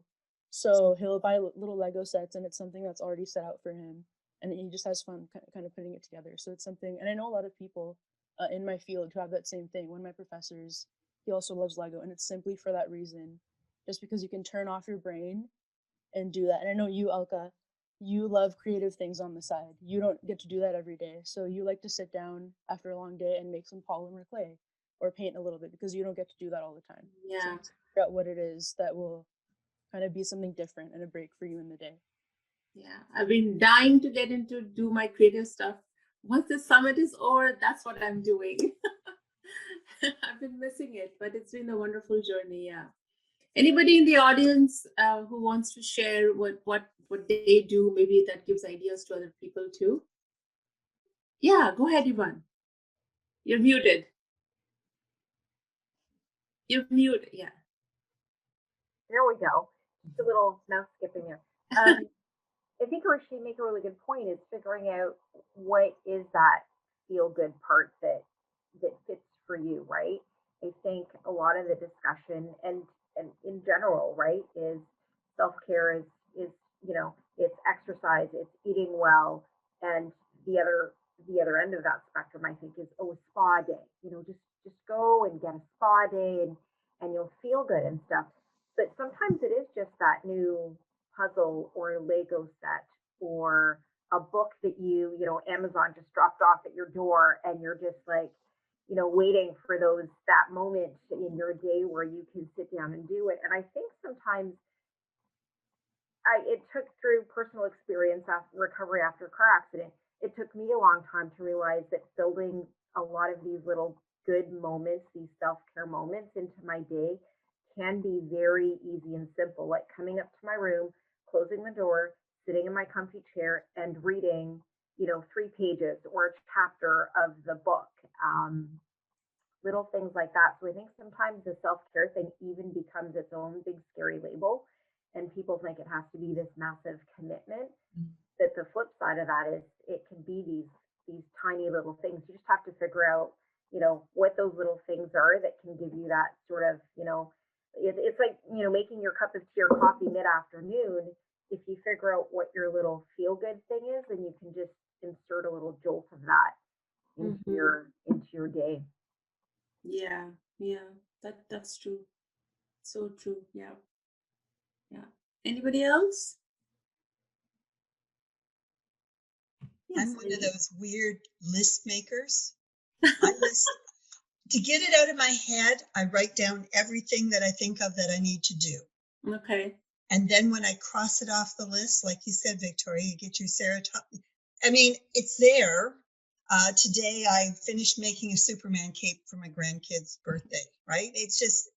so he'll buy little Lego sets, and it's something that's already set out for him, and he just has fun kind of putting it together. So it's something, and I know a lot of people in my field who have that same thing. One of my professors, he also loves Lego, and it's simply for that reason, just because you can turn off your brain and do that. And I know you, Alka, you love creative things on the side. You don't get to do that every day. So you like to sit down after a long day and make some polymer clay or paint a little bit because you don't get to do that all the time. Yeah. So figure out what it is that will kind of be something different and a break for you in the day. Yeah, I've been dying to get into do my creative stuff. Once the summit is over, that's what I'm doing. I've been missing it, but it's been a wonderful journey. Yeah. Anybody in the audience who wants to share what they do, maybe that gives ideas to other people too. Yeah, go ahead, Yvonne. You're muted. You're muted. Yeah. There we go. Just a little mouse skipping there. I think Rishi make a really good point is figuring out what is that feel good part that fits for you, right? I think a lot of the discussion and in general, right, is self care is it's exercise, it's eating well, and the other the other end of that spectrum, I think, is a spa day. Just go and get a spa day and you'll feel good and stuff. But sometimes it is just that new puzzle or Lego set or a book that Amazon just dropped off at your door and you're just like, waiting for that moment in your day where you can sit down and do it. And I think sometimes it took through personal experience after recovery after a car accident. It took me a long time to realize that building a lot of these little good moments, these self care moments into my day can be very easy and simple, like coming up to my room, closing the door, sitting in my comfy chair, and reading, 3 pages or a chapter of the book. Little things like that. So I think sometimes the self care thing even becomes its own big scary label, and people think it has to be this massive commitment. That the flip side of that is it can be these tiny little things. You just have to figure out, what those little things are that can give you that sort of, it's like, making your cup of tea or coffee mid afternoon. If you figure out what your little feel good thing is, then you can just insert a little jolt of that into your day. Yeah, yeah, that's true. So true. Yeah, yeah. Anybody else? I'm one of those weird list makers. I list to get it out of my head. I write down everything that I think of that I need to do. Okay. And then when I cross it off the list, like you said, Victoria, you get your serotonin. I mean, it's there. Today I finished making a Superman cape for my grandkid's birthday, right? It's just,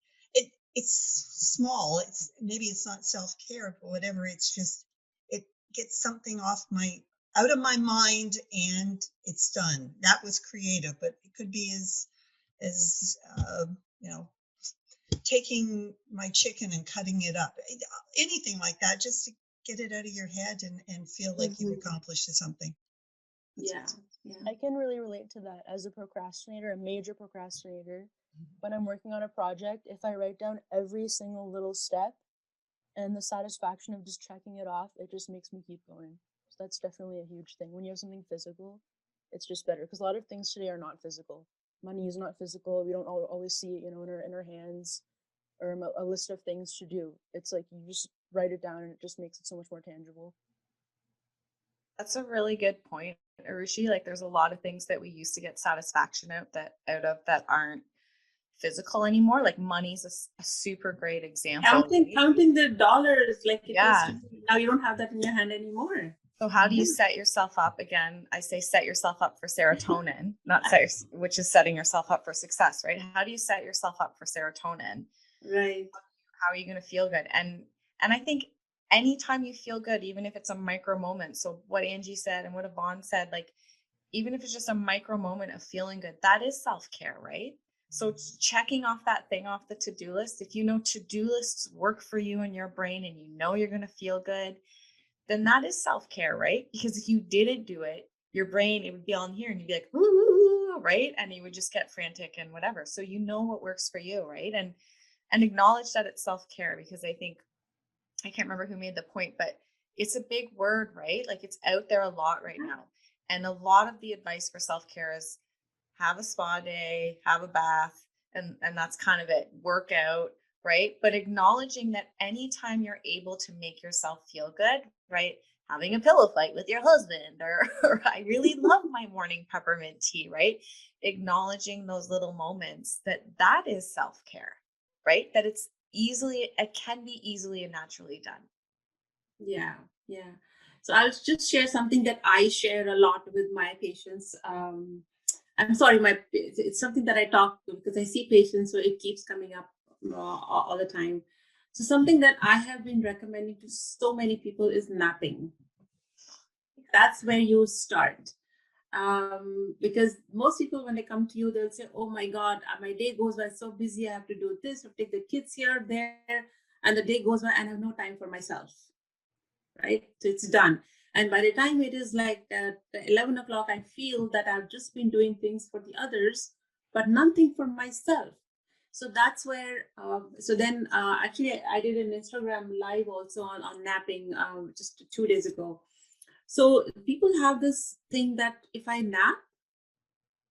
it's small. Maybe it's not self-care, but whatever. It's just, it gets something out of my mind and it's done. That was creative, but it could be as taking my chicken and cutting it up, anything like that, just to get it out of your head and feel like you've accomplished something. Yeah. I can really relate to that as a procrastinator, a major procrastinator. When I'm working on a project, if I write down every single little step and the satisfaction of just checking it off, it just makes me keep going. So that's definitely a huge thing. When you have something physical, it's just better because a lot of things today are not physical. Money is not physical. We don't always see it, in our hands or a list of things to do. It's like you just write it down and it just makes it so much more tangible. That's a really good point, Arushi. Like there's a lot of things that we used to get satisfaction out of that aren't physical anymore. Like money's a super great example. Counting the dollars, like now you don't have that in your hand anymore. So how do you set yourself up? Again, I say set yourself up for serotonin, which is setting yourself up for success, right? How do you set yourself up for serotonin? Right. How are you going to feel good? And I think anytime you feel good, even if it's a micro moment. So what Angie said and what Yvonne said, like even if it's just a micro moment of feeling good, that is self-care, right? So checking off that thing off the to-do list, if you know to-do lists work for you in your brain and you know you're going to feel good, then that is self-care, right? Because if you didn't do it, your brain, it would be on here and you'd be like, ooh, right? And you would just get frantic and whatever. So you know what works for you, right? And acknowledge that it's self-care, because I think, I can't remember who made the point, but it's a big word, right? Like it's out there a lot right now. And a lot of the advice for self-care is have a spa day, have a bath, and that's kind of it. Work out, right? But acknowledging that anytime you're able to make yourself feel good, right? Having a pillow fight with your husband, or I really love my morning peppermint tea, right? Acknowledging those little moments, that is self-care, right? That it can be easily and naturally done. Yeah, yeah. So I'll just share something that I share a lot with my patients. I'm sorry, it's something that I talk to because I see patients, so it keeps coming up all the time. So something that I have been recommending to so many people is napping. That's where you start. Because most people, when they come to you, they'll say, "Oh my God, my day goes by so busy. I have to do this, or take the kids here, there, and the day goes by, and I have no time for myself." Right? So it's done. And by the time it is like 11 o'clock, I feel that I've just been doing things for the others, but nothing for myself. So that's where, so then actually, I did an Instagram live also on napping just 2 days ago. So people have this thing that if I nap,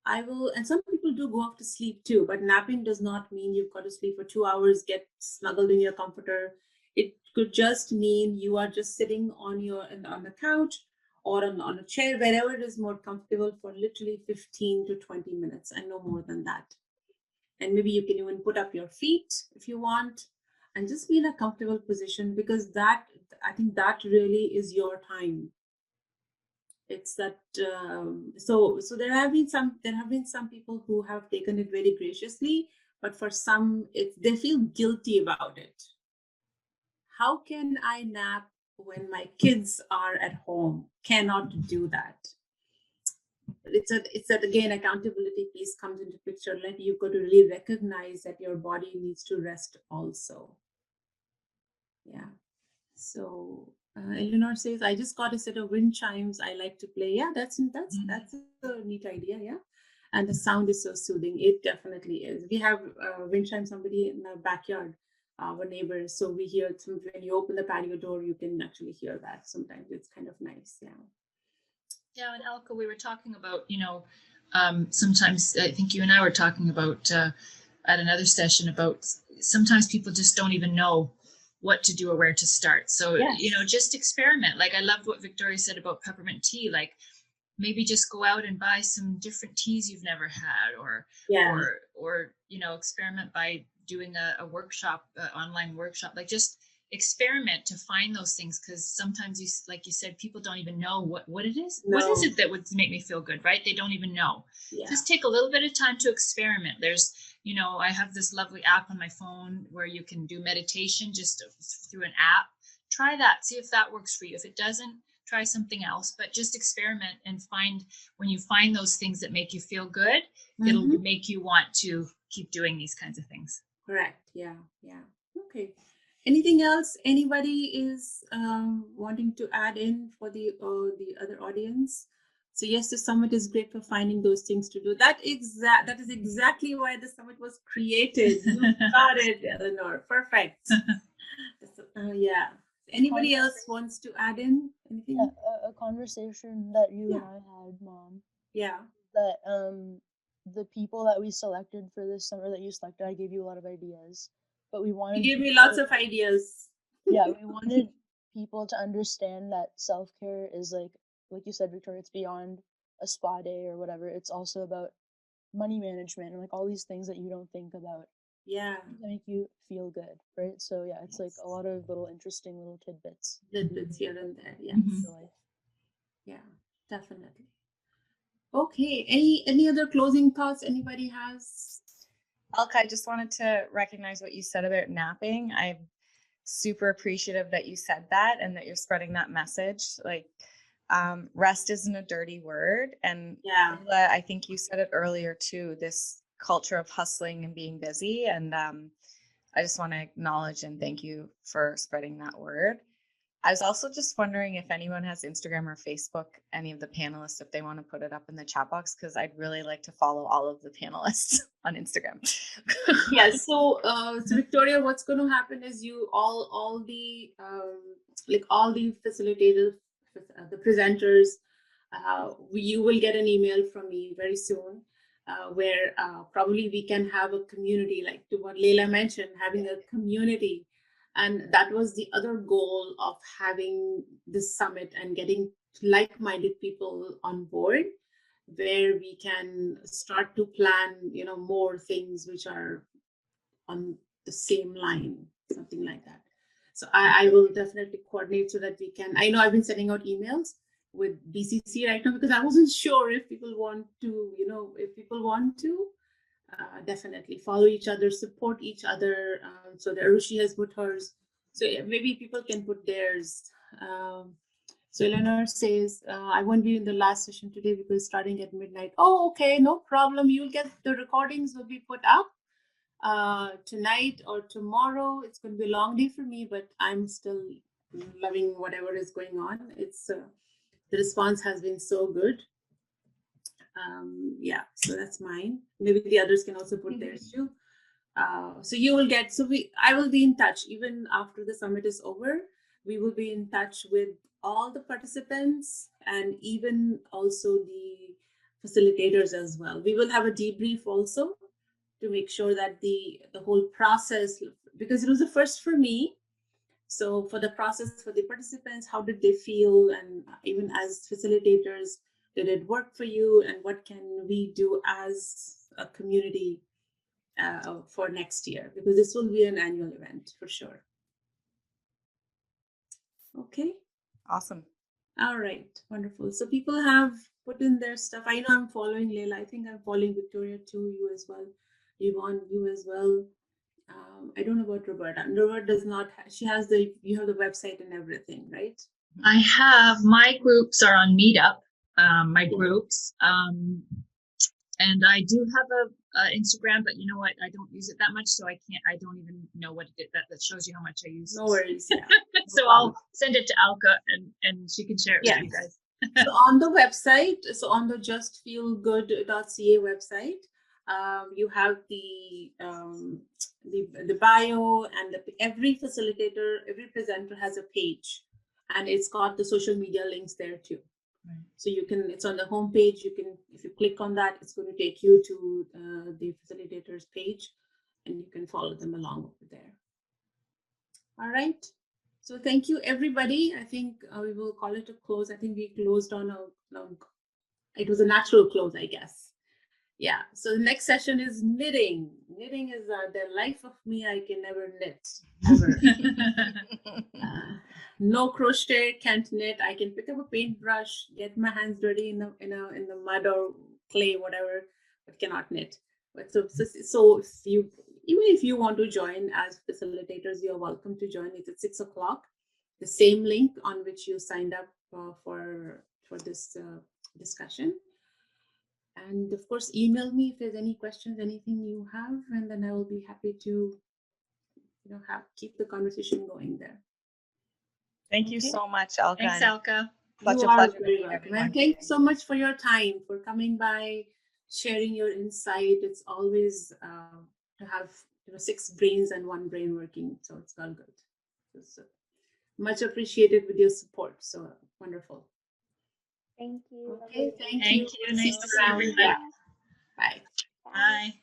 I will, and some people do go off to sleep too, but napping does not mean you've got to sleep for 2 hours, get snuggled in your comforter. It could just mean you are just sitting on the couch or on a chair, wherever it is more comfortable, for literally 15 to 20 minutes and no more than that. And maybe you can even put up your feet if you want and just be in a comfortable position, because I think that really is your time. It's that so there have been some people who have taken it very graciously, but for some they feel guilty about it. How can I nap when my kids are at home? Cannot do that. It's that again, accountability piece comes into picture. Like, you've got to really recognize that your body needs to rest also. Yeah. So Eleanor says, I just got a set of wind chimes I like to play. Yeah, that's a neat idea. Yeah. And the sound is so soothing. It definitely is. We have wind chime, somebody in our backyard, our neighbors. So we hear some, when you open the patio door, you can actually hear that. Sometimes it's kind of nice. Yeah. Yeah, and Elka, we were talking about, sometimes I think you and I were talking about at another session about sometimes people just don't even know what to do or where to start. So, Yes. just experiment. Like, I loved what Victoria said about peppermint tea. Like, maybe just go out and buy some different teas you've never had, Yeah. or experiment by doing a workshop, online workshop. Like, just experiment to find those things, because sometimes like you said, people don't even know what it is. What is No. it that would make me feel good, right? They don't even know. Yeah. Just take a little bit of time to experiment. There's, I have this lovely app on my phone where you can do meditation just through an app. Try that, see if that works for you. If it doesn't, try something else, but just experiment and when you find those things that make you feel good, it'll make you want to keep doing these kinds of things. Correct. Yeah. Yeah. Okay. Anything else anybody is wanting to add in for the other audience? So yes, the summit is great for finding those things to do. That is exactly why the summit was created. You got it, Eleanor. Perfect. Yeah. Anybody else wants to add in anything? Yeah, a conversation that you and Yeah. I had, Mom, Yeah. that the people that we selected for this summer that you selected, I gave you a lot of ideas, but we You wanted gave me people, lots of ideas. yeah, we wanted people to understand that self-care is like you said, Victoria, it's beyond a spa day or whatever. It's also about money management and like all these things that you don't think about Yeah. that make you feel good, right? So yeah, it's like a lot of little interesting little tidbits Tidbits here and there. Yes. for life. Yeah, definitely. Okay. Any other closing thoughts anybody has? Alka, I just wanted to recognize what you said about napping. I'm super appreciative that you said that and that you're spreading that message. Like, rest isn't a dirty word. And Yeah. I think you said it earlier too, this culture of hustling and being busy. And I just want to acknowledge and thank you for spreading that word. I was also just wondering if anyone has Instagram or Facebook, any of the panelists, if they want to put it up in the chat box, because I'd really like to follow all of the panelists on Instagram. Yes. So, so Victoria, what's going to happen is you all the like all the facilitators, the presenters, you will get an email from me very soon, where probably we can have a community, like to what Leila mentioned, having a community. And that was the other goal of having this summit and getting like-minded people on board, where we can start to plan, more things which are on the same line, something like that. So I will definitely coordinate so that we can. I know I've been sending out emails with BCC right now because I wasn't sure if people want to, if people want to. Definitely follow each other, support each other. So the Arushi has put hers. So maybe people can put theirs. So Eleanor says, I won't be in the last session today because starting at midnight. Oh, okay, no problem. You'll get the recordings will be put up tonight or tomorrow. It's going to be a long day for me, but I'm still loving whatever is going on. It's the response has been so good. Yeah, so that's mine. Maybe the others can also put theirs too. So you will get, I will be in touch even after the summit is over. We will be in touch with all the participants and even also the facilitators as well. We will have a debrief also to make sure that the whole process, because it was the first for me. So for the process for the participants, how did they feel? And even as facilitators, did it work for you? And what can we do as a community for next year? Because this will be an annual event for sure. Okay. Awesome. All right. Wonderful. So people have put in their stuff. I know I'm following Leila. I think I'm following Victoria too, you as well. Yvonne, you as well. I don't know about Roberta. Roberta does not. She has you have the website and everything, right? I have, my groups are on Meetup. My groups, and I do have a Instagram, but you know what? I don't use it that much, so I don't even know what it that shows you how much I use. No worries. Yeah. So I'll send it to Alka, and she can share it with you guys. So on the website, so on the justfeelgood.ca website, you have the bio, and every facilitator, every presenter has a page, and it's got the social media links there too. Right. So it's on the home page. You can, if you click on that, it's going to take you to the facilitator's page, and you can follow them along over there. All right. So thank you, everybody. I think we will call it a close. I think we closed on it was a natural close, I guess. Yeah. So the next session is knitting. Knitting is the life of me. I can never knit ever. No crochet, can't knit. I can pick up a paintbrush, get my hands dirty in the mud or clay, whatever, but cannot knit. But so if you want to join as facilitators, you're welcome to join. It's at 6 o'clock. The same link on which you signed up for this discussion. And of course, email me if there's any questions, anything you have, and then I will be happy to, keep the conversation going there. Thank you so much, Alka. Thanks, Alka. Such a pleasure. Very welcome. And thanks so much for your time, for coming by, sharing your insight. It's always to have 6 brains and 1 brain working, so it's all good. So much appreciated with your support. So wonderful. Thank you. Okay, thank you. Nice to see everybody. Bye. Bye.